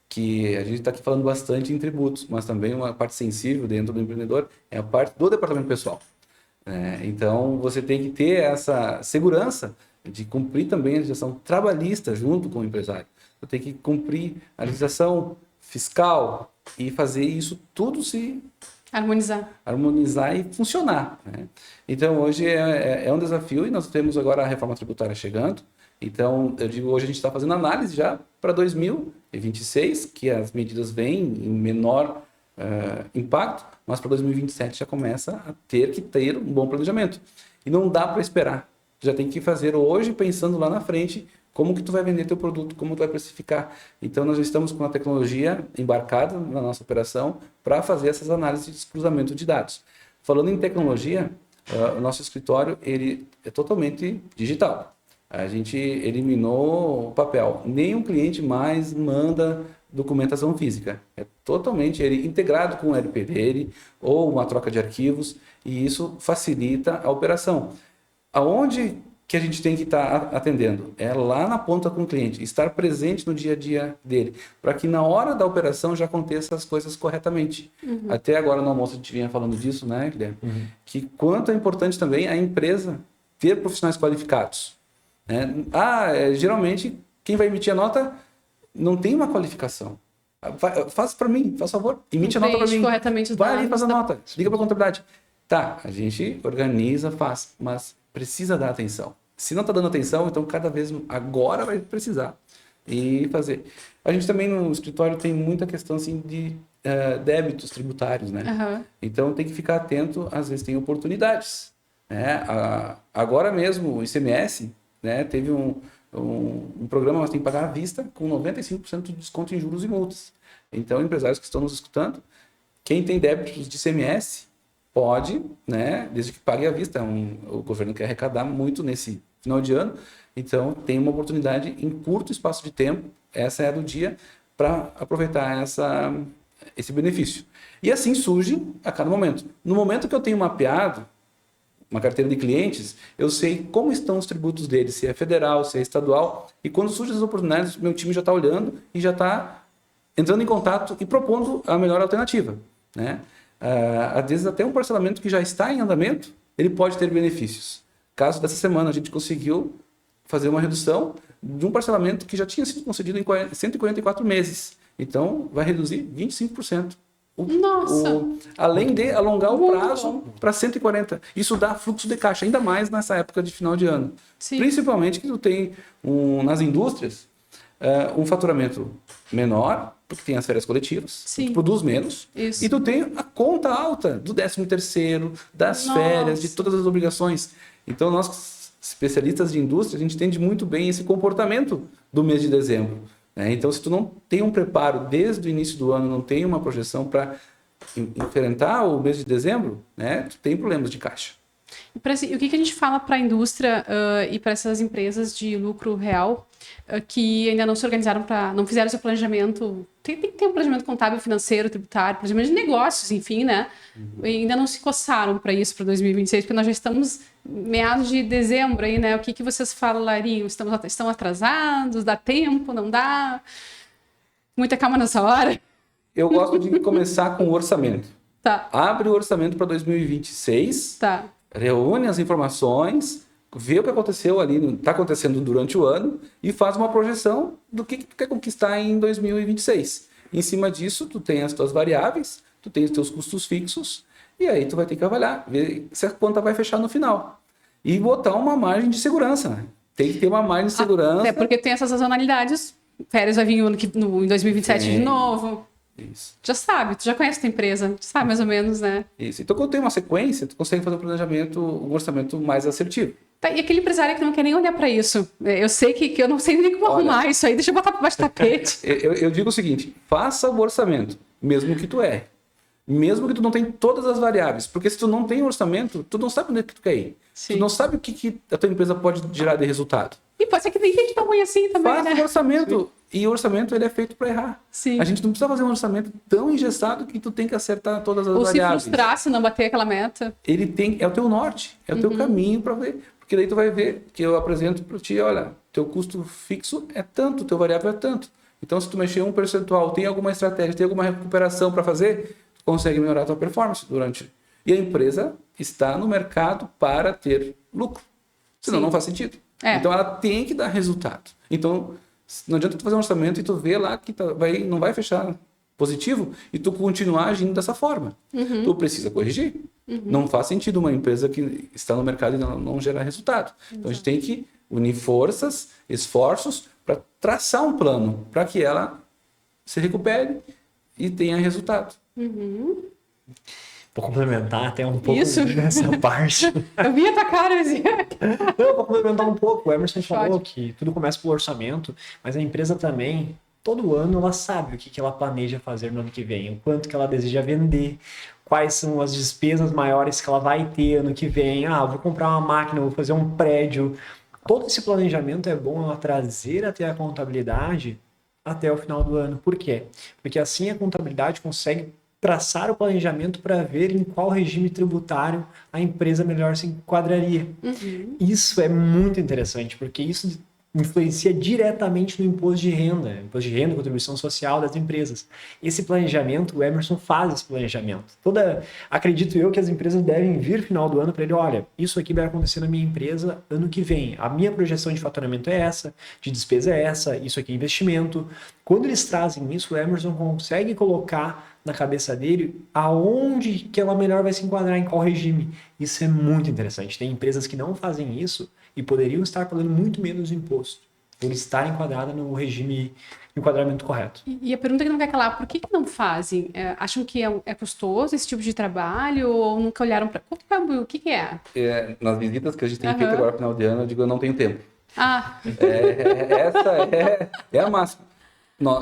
Que a gente está aqui falando bastante em tributos, mas também uma parte sensível dentro do empreendedor é a parte do departamento pessoal. Então, você tem que ter essa segurança de cumprir também a legislação trabalhista junto com o empresário. Você tem que cumprir a legislação fiscal e fazer isso tudo se harmonizar e funcionar. Né? Então, hoje é um desafio e nós temos agora a reforma tributária chegando. Então, eu digo, hoje a gente está fazendo análise já para 2026, que as medidas vêm em menor impacto, mas para 2027 já começa a ter um bom planejamento. E não dá para esperar. Já tem que fazer hoje, pensando lá na frente, como que tu vai vender teu produto, como tu vai precificar. Então, nós já estamos com a tecnologia embarcada na nossa operação para fazer essas análises de cruzamento de dados. Falando em tecnologia, o nosso escritório ele é totalmente digital. A gente eliminou o papel. Nenhum cliente mais manda documentação física. É totalmente ele integrado com o ERP dele ou uma troca de arquivos e isso facilita a operação. Aonde que a gente tem que estar atendendo? É lá na ponta com o cliente, estar presente no dia a dia dele, para que na hora da operação já aconteça as coisas corretamente. Até agora no almoço a gente vinha falando disso, né, Guilherme? Que quanto é importante também a empresa ter profissionais qualificados. Geralmente quem vai emitir a nota não tem uma qualificação. Faz para mim, faz favor, emite a nota para mim. Corretamente os vai ali, faz a nota, liga para a contabilidade. Tá, a gente organiza, faz, mas precisa dar atenção. Se não está dando atenção, então cada vez agora vai precisar e fazer. A gente também no escritório tem muita questão assim de débitos tributários, né? Então tem que ficar atento, às vezes tem oportunidades. Agora mesmo o ICMS, né, teve um programa, nós temos que pagar à vista com 95% de desconto em juros e multas. Então, empresários que estão nos escutando, quem tem débitos de ICMS pode, né, desde que pague à vista. O governo quer arrecadar muito nesse final de ano, então tem uma oportunidade em curto espaço de tempo, essa é a do dia, para aproveitar esse benefício. E assim surge a cada momento. No momento que eu tenho mapeado uma carteira de clientes, eu sei como estão os tributos deles, se é federal, se é estadual, e quando surgem as oportunidades, meu time já está olhando e já está entrando em contato e propondo a melhor alternativa, né? Às vezes até um parcelamento que já está em andamento, ele pode ter benefícios. Caso dessa semana a gente conseguiu fazer uma redução de um parcelamento que já tinha sido concedido em 144 meses. Então, vai reduzir 25%. Nossa! Além de alongar o Muito prazo bom. para 140. Isso dá fluxo de caixa, ainda mais nessa época de final de ano. Sim. Principalmente que tu tem, nas indústrias, um faturamento menor, porque tem as férias coletivas, Sim. tu produz menos, Isso. e tu tem a conta alta do 13º, das Nossa. férias, de todas as obrigações. Então, nós, especialistas de indústria, a gente entende muito bem esse comportamento do mês de dezembro, né? Então, se tu não tem um preparo desde o início do ano, não tem uma projeção para enfrentar o mês de dezembro, né, tu tem problemas de caixa. E o que a gente fala para a indústria e para essas empresas de lucro real que ainda não se organizaram não fizeram seu planejamento? Tem que ter um planejamento contábil, financeiro, tributário, planejamento de negócios, enfim, né? E ainda não se coçaram para isso para 2026, porque nós já estamos meados de dezembro aí, né? O que vocês falariam? Estão atrasados? Dá tempo? Não dá? Muita calma nessa hora? Eu gosto de começar com o orçamento. Tá. Abre o orçamento para 2026. Tá. Reúne as informações, vê o que aconteceu ali, está acontecendo durante o ano e faz uma projeção do que tu quer conquistar em 2026. Em cima disso, tu tem as tuas variáveis, tu tem os teus custos fixos e aí tu vai ter que avaliar, ver se a conta vai fechar no final. E botar uma margem de segurança, né? Tem que ter uma margem de segurança. Até porque tem essas sazonalidades. Férias vai vir em 2027 de novo. Isso. Já sabe, tu já conhece a tua empresa, tu sabe mais ou menos, né? Isso. Então, quando tem uma sequência, tu consegue fazer um orçamento mais assertivo. Tá, e aquele empresário que não quer nem olhar para isso? Eu sei que eu não sei nem como arrumar isso aí, deixa eu botar por baixo do tapete. Eu digo o seguinte, faça o orçamento, mesmo que tu erre. Mesmo que tu não tenha todas as variáveis. Porque se tu não tem orçamento, tu não sabe onde é que tu quer ir. Sim. Tu não sabe o que a tua empresa pode gerar de resultado. E pode ser que nem gente tão ruim assim também, Faça né? o orçamento. Sim. E o orçamento ele é feito para errar. Sim. A gente não precisa fazer um orçamento tão engessado que tu tem que acertar todas as Ou variáveis. se frustrar se não bater aquela meta. É o teu norte, é o teu caminho para ver. Porque daí tu vai ver que eu apresento para ti, olha, teu custo fixo é tanto, teu variável é tanto. Então, se tu mexer um percentual, tem alguma estratégia, tem alguma recuperação para fazer, tu consegue melhorar a tua performance durante. E a empresa está no mercado para ter lucro. Senão não faz sentido. Então, ela tem que dar resultado. Então, não adianta tu fazer um orçamento e tu ver lá que não vai fechar positivo e tu continuar agindo dessa forma. Tu precisa corrigir. Não faz sentido uma empresa que está no mercado e não gerar resultado. Então, a gente tem que unir forças, esforços para traçar um plano para que ela se recupere e tenha resultado. Vou complementar até um pouco Isso. nessa parte. Eu vi a tua cara, assim. Não, vou complementar um pouco. O Emerson falou que tudo começa pelo orçamento, mas a empresa também, todo ano, ela sabe o que ela planeja fazer no ano que vem, o quanto que ela deseja vender, quais são as despesas maiores que ela vai ter ano que vem. Vou comprar uma máquina, vou fazer um prédio. Todo esse planejamento é bom ela trazer até a contabilidade até o final do ano. Por quê? Porque assim a contabilidade consegue traçar o planejamento para ver em qual regime tributário a empresa melhor se enquadraria. Isso é muito interessante, porque isso influencia diretamente no imposto de renda, contribuição social das empresas. Esse planejamento, o Emerson faz esse planejamento. Acredito eu que as empresas devem vir no final do ano para ele, olha, isso aqui vai acontecer na minha empresa ano que vem. A minha projeção de faturamento é essa, de despesa é essa, isso aqui é investimento. Quando eles trazem isso, o Emerson consegue colocar na cabeça dele aonde que ela melhor vai se enquadrar, em qual regime. Isso é muito interessante. Tem empresas que não fazem isso e poderiam estar pagando muito menos imposto por estar enquadrada no regime, enquadramento correto. E a pergunta que não quer calar, por que não fazem? Acham que é custoso esse tipo de trabalho ou nunca olharam para... O que é? Nas visitas que a gente tem feito agora no final de ano, eu digo, eu não tenho tempo. Essa é a máxima.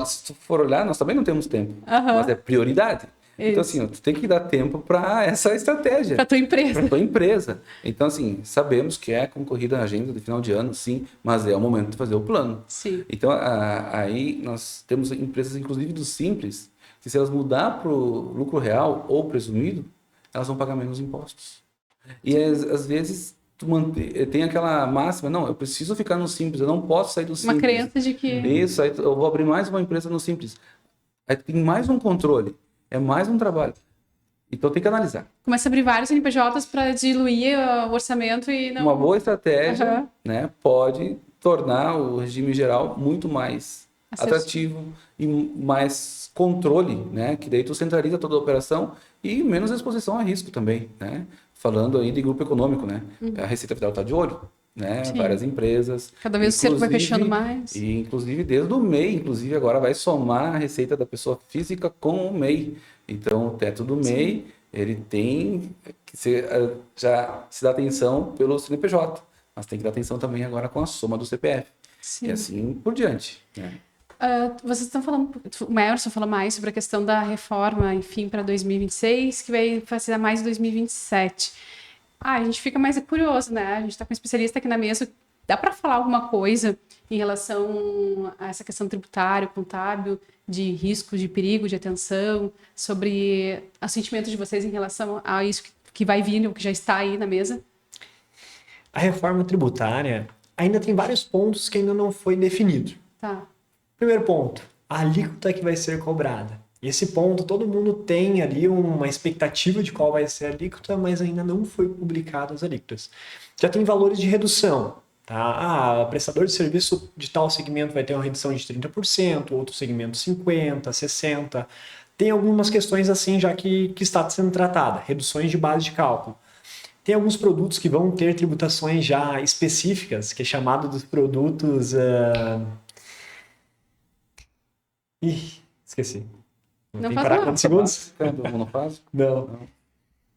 Se tu for olhar, nós também não temos tempo, mas é prioridade. Isso. Então, assim, tu tem que dar tempo para essa estratégia. Para tua empresa. Para tua empresa. Então, assim, sabemos que é concorrida a agenda de final de ano, sim, mas é o momento de fazer o plano. Sim. Então, aí nós temos empresas, inclusive do Simples, que se elas mudar para o lucro real ou presumido, elas vão pagar menos impostos. E às vezes tem aquela máxima, não, eu preciso ficar no simples, eu não posso sair do simples. Uma crença de que... Isso, aí eu vou abrir mais uma empresa no simples. Aí tem mais um controle, é mais um trabalho. Então tem que analisar. Começa a abrir vários NPJs para diluir o orçamento e não... Uma boa estratégia, né, pode tornar o regime geral muito mais atrativo e mais controle, né, que daí tu centraliza toda a operação e menos exposição a risco também, né? Falando aí de grupo econômico, né? A Receita Federal está de olho, né? Sim. Várias empresas. Cada vez o cerco vai fechando mais. E inclusive desde o MEI, inclusive agora vai somar a receita da pessoa física com o MEI. Então o teto do MEI, ele tem que ser, já se dá atenção pelo CNPJ, mas tem que dar atenção também agora com a soma do CPF. Sim. E assim por diante, né? Vocês estão falando, o Emerson falou mais sobre a questão da reforma, enfim, para 2026, que vai fazer mais em 2027. A gente fica mais curioso, né? A gente está com um especialista aqui na mesa. Dá para falar alguma coisa em relação a essa questão tributária, contábil, de risco, de perigo, de atenção, sobre o sentimento de vocês em relação a isso que vai vir, ou que já está aí na mesa? A reforma tributária ainda tem vários pontos que ainda não foi definido. Tá. Primeiro ponto, a alíquota que vai ser cobrada. Esse ponto, todo mundo tem ali uma expectativa de qual vai ser a alíquota, mas ainda não foi publicado as alíquotas. Já tem valores de redução. Tá? Prestador de serviço de tal segmento vai ter uma redução de 30%, outro segmento 50%, 60%. Tem algumas questões assim já que está sendo tratada, reduções de base de cálculo. Tem alguns produtos que vão ter tributações já específicas, que é chamado dos produtos... esqueci. Não tem faz parar mal. quantos segundos? Não faz? Não.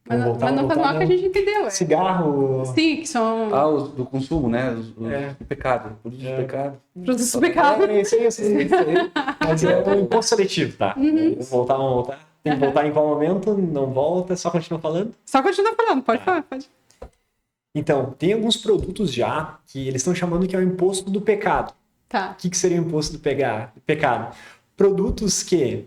Mas não faz mal que a gente entendeu. Cigarro. Sim, que são Os do consumo, né? Os do pecado. Produtos de pecado. produtos do pecado. Isso aí. Mas é um imposto seletivo, tá? Vamos voltar. Tem que voltar em qual momento? Não volta, só continua falando? Só continua falando, pode falar, pode. Então, tem alguns produtos já que eles estão chamando que é o imposto do pecado. Tá. O que seria o imposto do pecado? Produtos que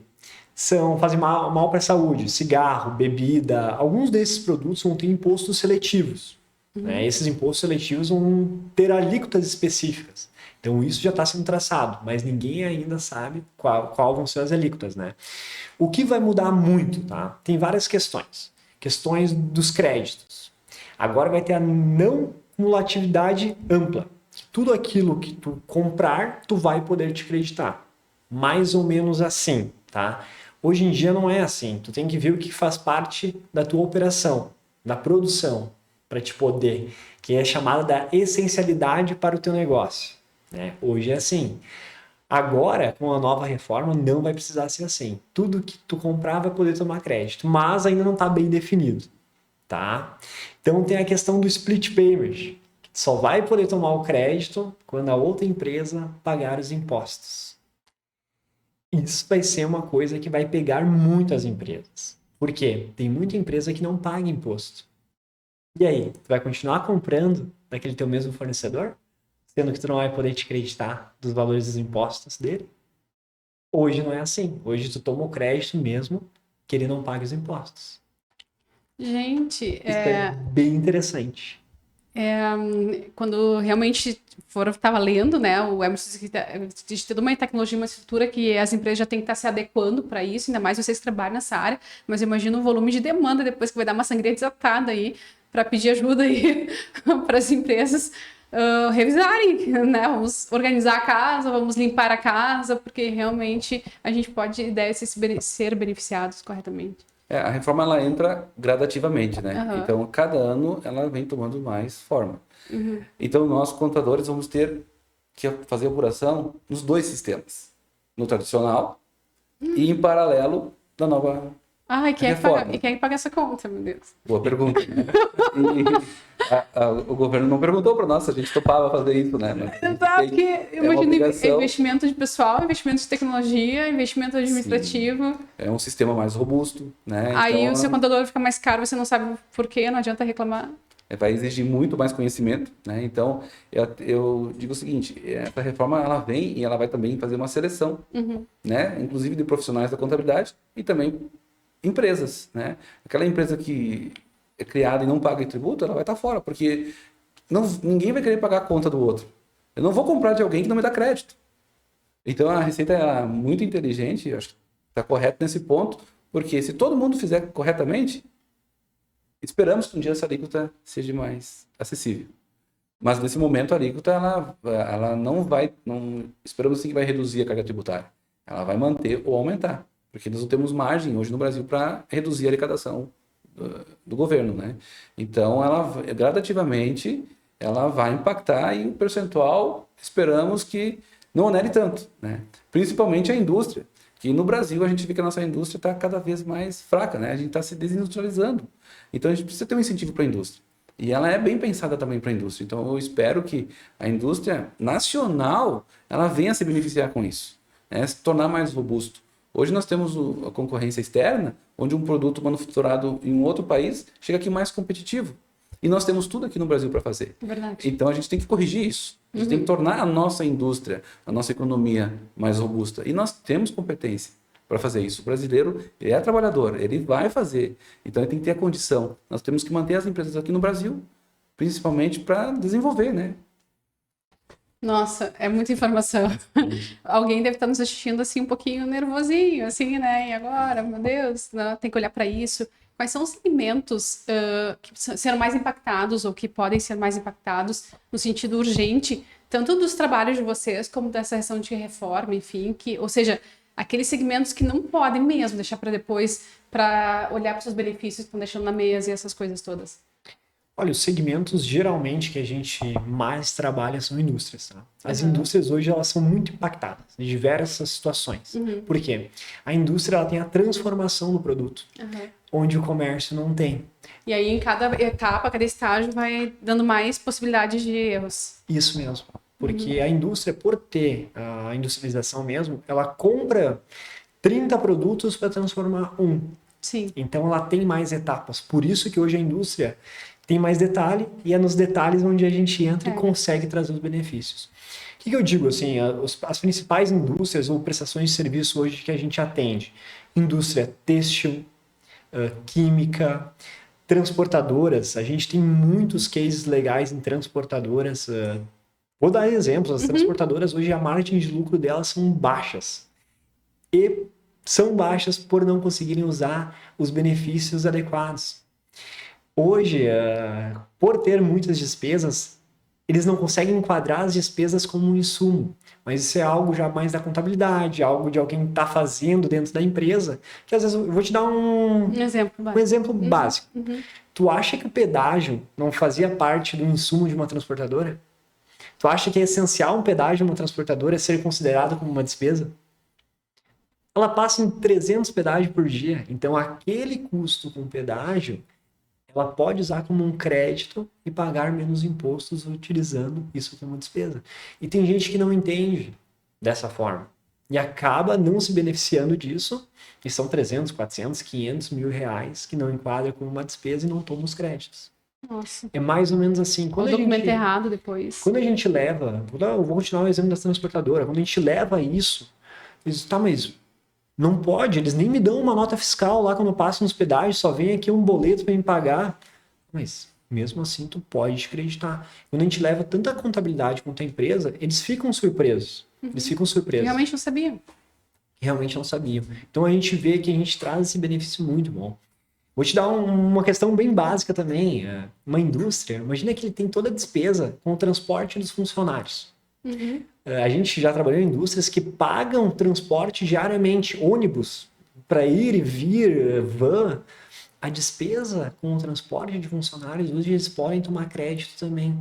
fazem mal para a saúde, cigarro, bebida, alguns desses produtos vão ter impostos seletivos. Né? Esses impostos seletivos vão ter alíquotas específicas. Então isso já está sendo traçado, mas ninguém ainda sabe qual vão ser as alíquotas. Né? O que vai mudar muito, tá? Tem várias questões. Questões dos créditos. Agora vai ter a não cumulatividade ampla. Tudo aquilo que tu comprar, tu vai poder te creditar. Mais ou menos assim, tá? Hoje em dia não é assim. Tu tem que ver o que faz parte da tua operação, da produção, para te poder, que é chamada da essencialidade para o teu negócio. Né? Hoje é assim. Agora, com a nova reforma, não vai precisar ser assim. Tudo que tu comprar vai poder tomar crédito, mas ainda não está bem definido, tá? Então tem a questão do split payment. Só vai poder tomar o crédito quando a outra empresa pagar os impostos. Isso vai ser uma coisa que vai pegar muito as empresas. Por quê? Tem muita empresa que não paga imposto. E aí, tu vai continuar comprando daquele teu mesmo fornecedor? Sendo que tu não vai poder te creditar dos valores dos impostos dele? Hoje não é assim. Hoje tu toma o crédito mesmo que ele não pague os impostos. Gente, Isso é bem interessante. Quando realmente estava lendo, né, o Emerson diz toda uma tecnologia, uma estrutura que as empresas já têm que estar se adequando para isso, ainda mais vocês que trabalham nessa área, mas imagina o volume de demanda depois que vai dar uma sangria desatada aí para pedir ajuda aí para as empresas revisarem, né, vamos organizar a casa, vamos limpar a casa, porque realmente a gente pode e deve ser beneficiados corretamente. A reforma ela entra gradativamente, né? Então, cada ano ela vem tomando mais forma. Então, nós, contadores, vamos ter que fazer a apuração nos dois sistemas. No tradicional e, em paralelo, na nova e quem reforma. É que paga essa conta, meu Deus? Boa pergunta. Né? O governo não perguntou para nós se a gente topava fazer isso, né? Exato, porque imagina investimento de pessoal, investimento de tecnologia, investimento administrativo. Sim. É um sistema mais robusto, né? Aí então, o seu contador fica mais caro, você não sabe por quê, não adianta reclamar. Vai exigir muito mais conhecimento, né? Então, eu digo o seguinte, essa reforma ela vem e ela vai também fazer uma seleção, né? Inclusive de profissionais da contabilidade e também empresas, né? Aquela empresa que é criada e não paga tributo, ela vai estar fora, porque ninguém vai querer pagar a conta do outro. Eu não vou comprar de alguém que não me dá crédito. Então a Receita é muito inteligente, eu acho que está correto nesse ponto, porque se todo mundo fizer corretamente, esperamos que um dia essa alíquota seja mais acessível. Mas nesse momento a alíquota ela não vai, esperamos sim que vai reduzir a carga tributária. Ela vai manter ou aumentar, porque nós não temos margem hoje no Brasil para reduzir a arrecadação do governo, né? Então ela gradativamente ela vai impactar e o percentual esperamos que não onere tanto, né? Principalmente a indústria, que no Brasil a gente vê que a nossa indústria está cada vez mais fraca, né? A gente está se desindustrializando. Então a gente precisa ter um incentivo para a indústria. E ela é bem pensada também para a indústria. Então eu espero que a indústria nacional ela venha se beneficiar com isso, né? Se tornar mais robusto. Hoje nós temos a concorrência externa, onde um produto manufaturado em um outro país chega aqui mais competitivo. E nós temos tudo aqui no Brasil para fazer. Verdade. Então a gente tem que corrigir isso. A gente tem que tornar a nossa indústria, a nossa economia mais robusta. E nós temos competência para fazer isso. O brasileiro, ele é trabalhador, ele vai fazer. Então ele tem que ter a condição. Nós temos que manter as empresas aqui no Brasil, principalmente para desenvolver, né? Nossa, é muita informação. Alguém deve estar nos assistindo assim um pouquinho nervosinho, assim, né? E agora, meu Deus, né? Tem que olhar para isso. Quais são os segmentos que serão mais impactados ou que podem ser mais impactados no sentido urgente, tanto dos trabalhos de vocês como dessa ação de reforma, enfim, ou seja, aqueles segmentos que não podem mesmo deixar para depois, para olhar para os seus benefícios que estão deixando na mesa e essas coisas todas? Olha, os segmentos geralmente que a gente mais trabalha são indústrias, tá? As indústrias hoje elas são muito impactadas em diversas situações. Por quê? A indústria ela tem a transformação do produto, onde o comércio não tem. E aí em cada etapa, cada estágio vai dando mais possibilidades de erros. Isso mesmo. Porque a indústria, por ter a industrialização mesmo, ela compra 30 produtos para transformar um. Sim. Então ela tem mais etapas. Por isso que hoje a indústria tem mais detalhe e é nos detalhes onde a gente entra e consegue trazer os benefícios. O que eu digo assim, as principais indústrias ou prestações de serviço hoje que a gente atende? Indústria têxtil, química, transportadoras. A gente tem muitos cases legais em transportadoras. Vou dar exemplos. As transportadoras hoje a margem de lucro delas são baixas. E são baixas por não conseguirem usar os benefícios adequados. Hoje, por ter muitas despesas, eles não conseguem enquadrar as despesas como um insumo. Mas isso é algo já mais da contabilidade, algo de alguém que está fazendo dentro da empresa, que às vezes eu vou te dar um exemplo básico. Tu acha que o pedágio não fazia parte do insumo de uma transportadora? Tu acha que é essencial um pedágio de uma transportadora ser considerado como uma despesa? Ela passa em 300 pedágios por dia, então aquele custo com pedágio ela pode usar como um crédito e pagar menos impostos utilizando isso como despesa. E tem gente que não entende dessa forma e acaba não se beneficiando disso e são 300, 400, 500 mil reais que não enquadra como uma despesa e não toma os créditos. Nossa. É mais ou menos assim. O documento errado depois. Quando a gente leva, eu vou continuar o exemplo da transportadora, quando a gente leva isso, eles tá, mas não pode, eles nem me dão uma nota fiscal lá quando eu passo nos pedágios, só vem aqui um boleto para me pagar. Mas mesmo assim tu pode acreditar. Quando a gente leva tanta contabilidade quanto a empresa, eles ficam surpresos. Eles ficam surpresos. Realmente não sabiam. Realmente não sabiam. Então a gente vê que a gente traz esse benefício muito bom. Vou te dar uma questão bem básica também. Uma indústria, imagina que ele tem toda a despesa com o transporte dos funcionários. A gente já trabalhou em indústrias que pagam transporte diariamente, ônibus, para ir e vir, van. A despesa com o transporte de funcionários, hoje eles podem tomar crédito também.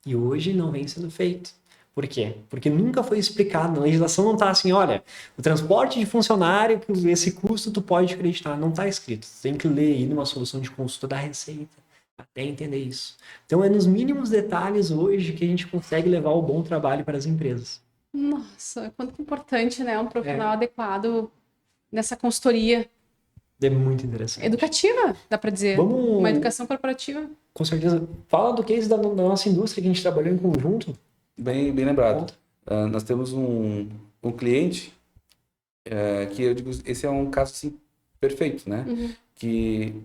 E hoje não vem sendo feito. Por quê? Porque nunca foi explicado. Na legislação não está assim, olha, o transporte de funcionário, esse custo tu pode acreditar. Não está escrito. Tu tem que ler aí numa solução de consulta da Receita até entender isso. Então é nos mínimos detalhes hoje que a gente consegue levar o bom trabalho para as empresas. Nossa, quanto importante, né? Um profissional adequado nessa consultoria. É muito interessante. Educativa, dá para dizer. Uma educação corporativa. Com certeza. Fala do case da nossa indústria que a gente trabalhou em conjunto. Bem lembrado. Nós temos um cliente que eu digo, esse é um caso assim, perfeito, né? Que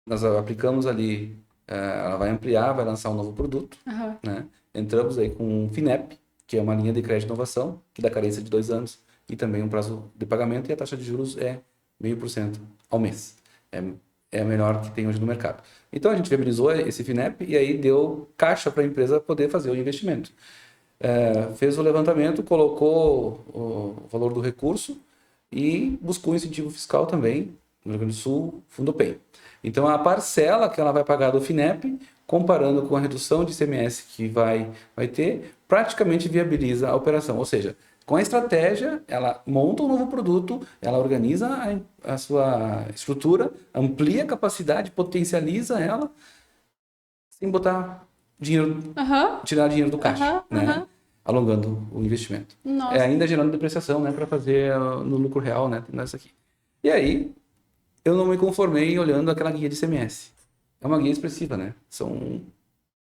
nós aplicamos ali, ela vai ampliar, vai lançar um novo produto, Aham. né? Entramos aí com o FINEP, que é uma linha de crédito de inovação, que dá carência de 2 anos, e também um prazo de pagamento, e a taxa de juros é 0,5% ao mês. É a menor que tem hoje no mercado. Então a gente viabilizou esse FINEP e aí deu caixa para a empresa poder fazer o investimento. Fez o levantamento, colocou o valor do recurso e buscou incentivo fiscal também, no Rio Grande do Sul, Fundopem. Então, a parcela que ela vai pagar do FINEP, comparando com a redução de ICMS que vai ter, praticamente viabiliza a operação. Ou seja, com a estratégia, ela monta um novo produto, ela organiza a sua estrutura, amplia a capacidade, potencializa ela, sem botar dinheiro, Aham. tirar dinheiro do caixa, Aham. né? Aham. Alongando o investimento. Nossa. Ainda gerando depreciação, né? Para fazer no lucro real, né? Nessa aqui. E aí, eu não me conformei olhando aquela guia de ICMS. É uma guia expressiva, né? São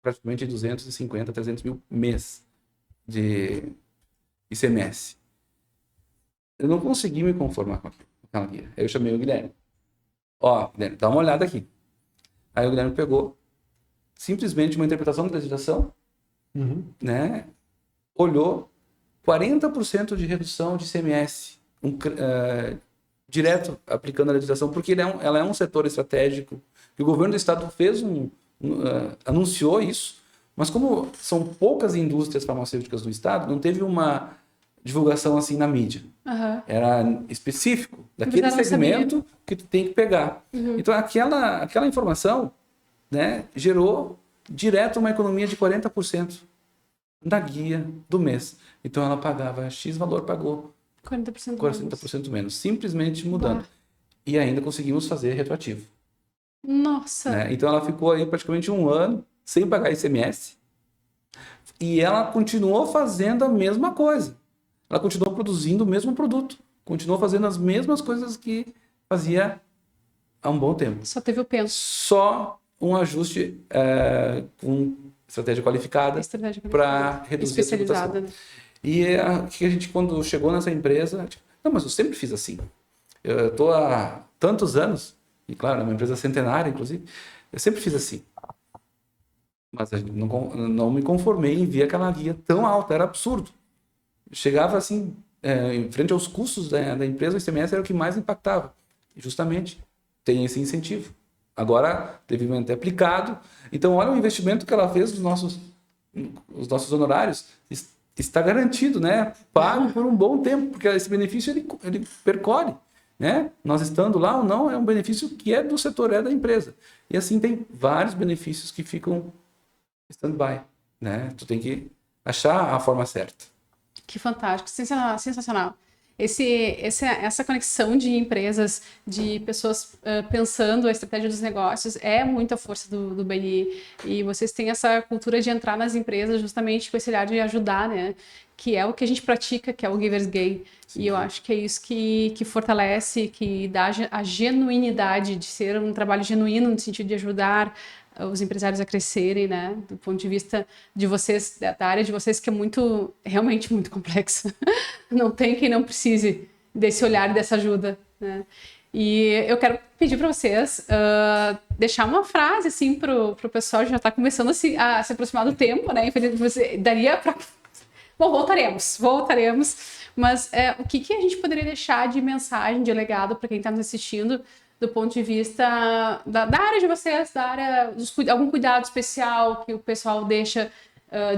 praticamente 250, 300 mil mês de ICMS. Eu não consegui me conformar com aquela guia. Aí eu chamei o Guilherme. Ó, Guilherme, dá uma olhada aqui. Aí o Guilherme pegou simplesmente uma interpretação da legislação, né? Olhou 40% de redução de ICMS, direto aplicando a legislação, porque ela é um setor estratégico, que o governo do estado fez anunciou isso, mas como são poucas indústrias farmacêuticas do estado, não teve uma divulgação assim na mídia. Aham. Era específico daquele Mas eu não segmento que tu tem que pegar. Então aquela informação, né, gerou direto uma economia de 40% na guia do mês. Então ela pagava X valor, pagou 40% 40% menos, simplesmente mudando. E ainda conseguimos fazer retroativo. Nossa. Né? Então ela ficou aí praticamente um ano sem pagar ICMS e ela continuou fazendo a mesma coisa. Ela continuou produzindo o mesmo produto, continuou fazendo as mesmas coisas que fazia há um bom tempo. Só teve o penso. Só um ajuste com estratégia qualificada para reduzir a tributação. Né? E que a gente, quando chegou nessa empresa, não, mas eu sempre fiz assim. Eu estou há tantos anos, e claro, é uma empresa centenária, inclusive, eu sempre fiz assim. Mas não me conformei em ver aquela guia tão alta, era absurdo. Chegava assim, em frente aos custos da empresa, o ICMS era o que mais impactava. E justamente, tem esse incentivo. Agora, devidamente aplicado. Então, olha o investimento que ela fez os nossos honorários. Está garantido, né? Pago por um bom tempo, porque esse benefício ele percorre, né? Nós estando lá ou não, é um benefício que é do setor, é da empresa. E assim tem vários benefícios que ficam stand-by, né? Tu tem que achar a forma certa. Que fantástico, sensacional. Essa conexão de empresas, de pessoas pensando a estratégia dos negócios é muita força do BNI. E vocês têm essa cultura de entrar nas empresas justamente com esse olhar de ajudar, né? Que é o que a gente pratica, que é o Giver's Gain. Sim. E eu acho que é isso que fortalece, que dá a genuinidade de ser um trabalho genuíno no sentido de ajudar os empresários a crescerem, né? Do ponto de vista de vocês, da área de vocês, que é realmente muito complexa. Não tem quem não precise desse olhar e dessa ajuda, né? E eu quero pedir para vocês deixar uma frase, assim, pro pessoal, já está começando a se aproximar do tempo, né? Você daria para... Bom, voltaremos. Mas o que a gente poderia deixar de mensagem, de legado para quem está nos assistindo, do ponto de vista da área de vocês, da área algum cuidado especial que o pessoal deixa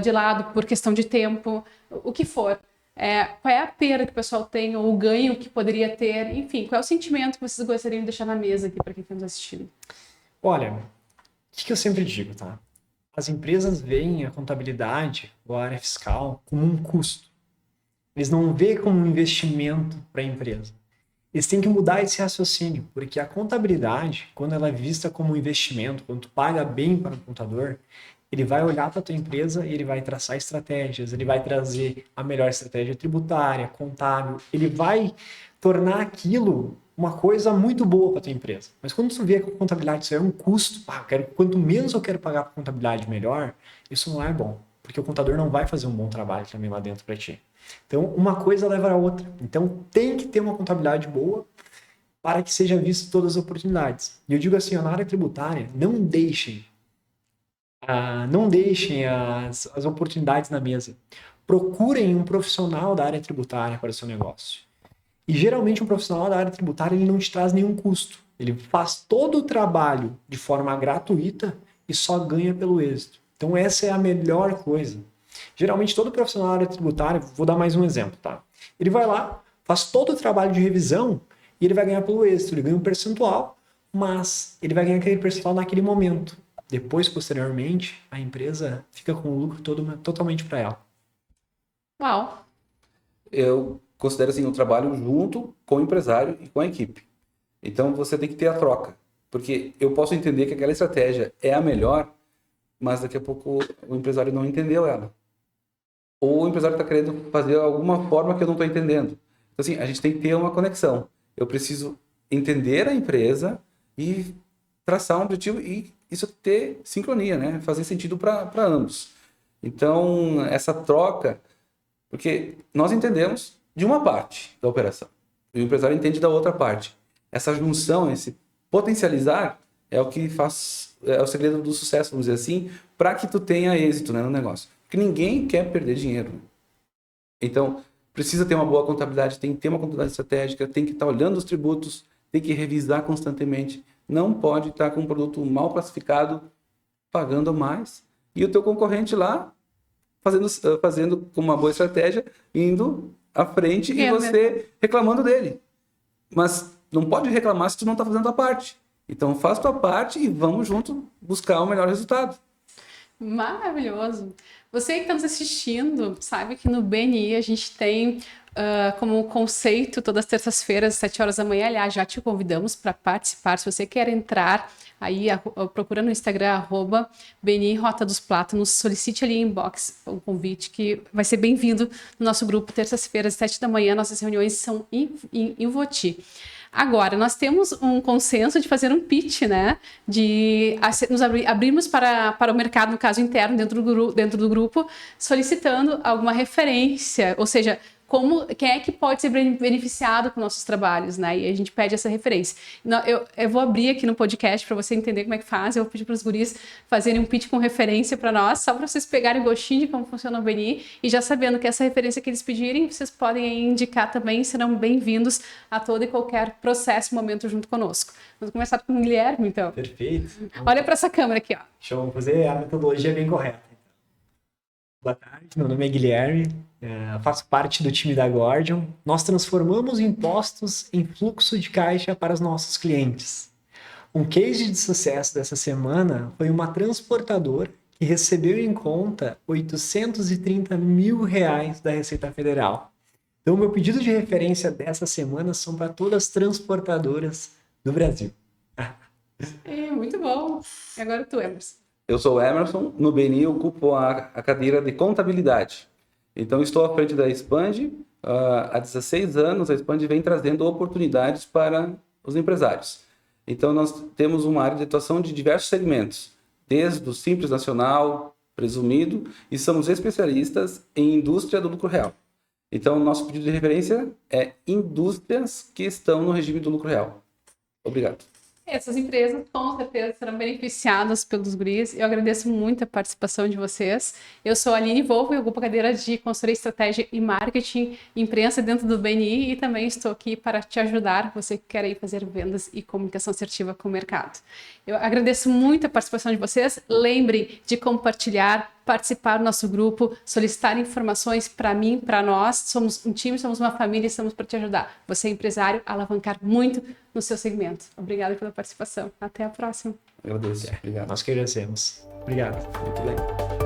de lado por questão de tempo, o que for. Qual é a perda que o pessoal tem, ou o ganho que poderia ter, enfim, qual é o sentimento que vocês gostariam de deixar na mesa aqui para quem está nos assistindo? Olha, o que eu sempre digo, tá? As empresas veem a contabilidade ou a área fiscal como um custo. Eles não veem como um investimento para a empresa. Eles têm que mudar esse raciocínio, porque a contabilidade, quando ela é vista como um investimento, quando tu paga bem para o contador, ele vai olhar para a tua empresa e ele vai traçar estratégias, ele vai trazer a melhor estratégia tributária, contábil, ele vai tornar aquilo uma coisa muito boa para a tua empresa. Mas quando tu vê que a contabilidade isso é um custo, quanto menos eu quero pagar para contabilidade, melhor, isso não é bom, porque o contador não vai fazer um bom trabalho também lá dentro para ti. Então, uma coisa leva a outra. Então, tem que ter uma contabilidade boa para que seja visto todas as oportunidades. E eu digo assim, na área tributária, não deixem as oportunidades na mesa. Procurem um profissional da área tributária para o seu negócio. E geralmente um profissional da área tributária ele não te traz nenhum custo. Ele faz todo o trabalho de forma gratuita e só ganha pelo êxito. Então essa é a melhor coisa. Geralmente todo profissional da área tributária, vou dar mais um exemplo, tá? Ele vai lá, faz todo o trabalho de revisão e ele vai ganhar pelo êxito. Ele ganha um percentual, mas ele vai ganhar aquele percentual naquele momento. Depois, posteriormente, a empresa fica com o lucro totalmente para ela. Uau! Eu considero assim, o trabalho junto com o empresário e com a equipe. Então você tem que ter a troca, porque eu posso entender que aquela estratégia é a melhor, mas daqui a pouco o empresário não entendeu ela. Ou o empresário está querendo fazer alguma forma que eu não estou entendendo. Então assim, a gente tem que ter uma conexão. Eu preciso entender a empresa e traçar um objetivo e isso ter sincronia, né? Fazer sentido para ambos. Então, essa troca, porque nós entendemos de uma parte da operação e o empresário entende da outra parte. Essa junção, esse potencializar é o que faz, é o segredo do sucesso, vamos dizer assim, para que tu tenha êxito, né, no negócio. Porque ninguém quer perder dinheiro. Né? Então, precisa ter uma boa contabilidade, tem que ter uma contabilidade estratégica, tem que estar olhando os tributos, tem que revisar constantemente. Não pode estar com um produto mal classificado, pagando mais, e o teu concorrente lá fazendo com uma boa estratégia, indo à frente e você reclamando dele. Mas não pode reclamar se tu não está fazendo a tua parte. Então faz tua parte e vamos junto buscar o melhor resultado. Maravilhoso! Você que está nos assistindo, sabe que no BNI a gente tem como conceito todas as terças-feiras, às 7 horas da manhã. Aliás, já te convidamos para participar. Se você quer entrar, aí procura no Instagram, @BNI Rota dos Plátanos, solicite ali em inbox o convite, que vai ser bem-vindo no nosso grupo, terças-feiras, às 7 da manhã. Nossas reuniões são em Voti. Agora, nós temos um consenso de fazer um pitch, né? De nos abrirmos para o mercado, no caso interno, dentro do grupo, solicitando alguma referência, ou seja, quem é que pode ser beneficiado com nossos trabalhos, né? E a gente pede essa referência. Eu vou abrir aqui no podcast para você entender como é que faz. Eu vou pedir para os guris fazerem um pitch com referência para nós, só para vocês pegarem o gostinho de como funciona o BNI e já sabendo que essa referência que eles pedirem, vocês podem indicar também, serão bem-vindos a todo e qualquer processo, momento junto conosco. Vamos começar com o Guilherme, então. Perfeito. Olha para essa câmera aqui, ó. Deixa eu fazer a metodologia bem correta. Boa tarde, meu nome é Guilherme, faço parte do time da Gordian. Nós transformamos impostos em fluxo de caixa para os nossos clientes. Um case de sucesso dessa semana foi uma transportadora que recebeu em conta R$830 mil da Receita Federal. Então, meu pedido de referência dessa semana são para todas as transportadoras do Brasil. Muito bom. E agora tu, Emerson. Eu sou o Emerson, no BNI eu ocupo a cadeira de contabilidade. Então estou à frente da Expand, há 16 anos a Expand vem trazendo oportunidades para os empresários. Então nós temos uma área de atuação de diversos segmentos, desde o Simples Nacional, presumido, e somos especialistas em indústria do lucro real. Então nosso pedido de referência é indústrias que estão no regime do lucro real. Obrigado. Essas empresas com certeza serão beneficiadas pelos guris. Eu agradeço muito a participação de vocês. Eu sou a Aline Volvo e ocupo a cadeira de consultoria, estratégia e marketing, imprensa dentro do BNI e também estou aqui para te ajudar, você que quer aí fazer vendas e comunicação assertiva com o mercado. Eu agradeço muito a participação de vocês. Lembrem de compartilhar, participar do nosso grupo, solicitar informações para mim, para nós. Somos um time, somos uma família e estamos para te ajudar. Você é empresário, alavancar muito no seu segmento. Obrigada pela participação. Até a próxima. Agradeço. Obrigado. Nós que agradecemos. Obrigado. Muito bem.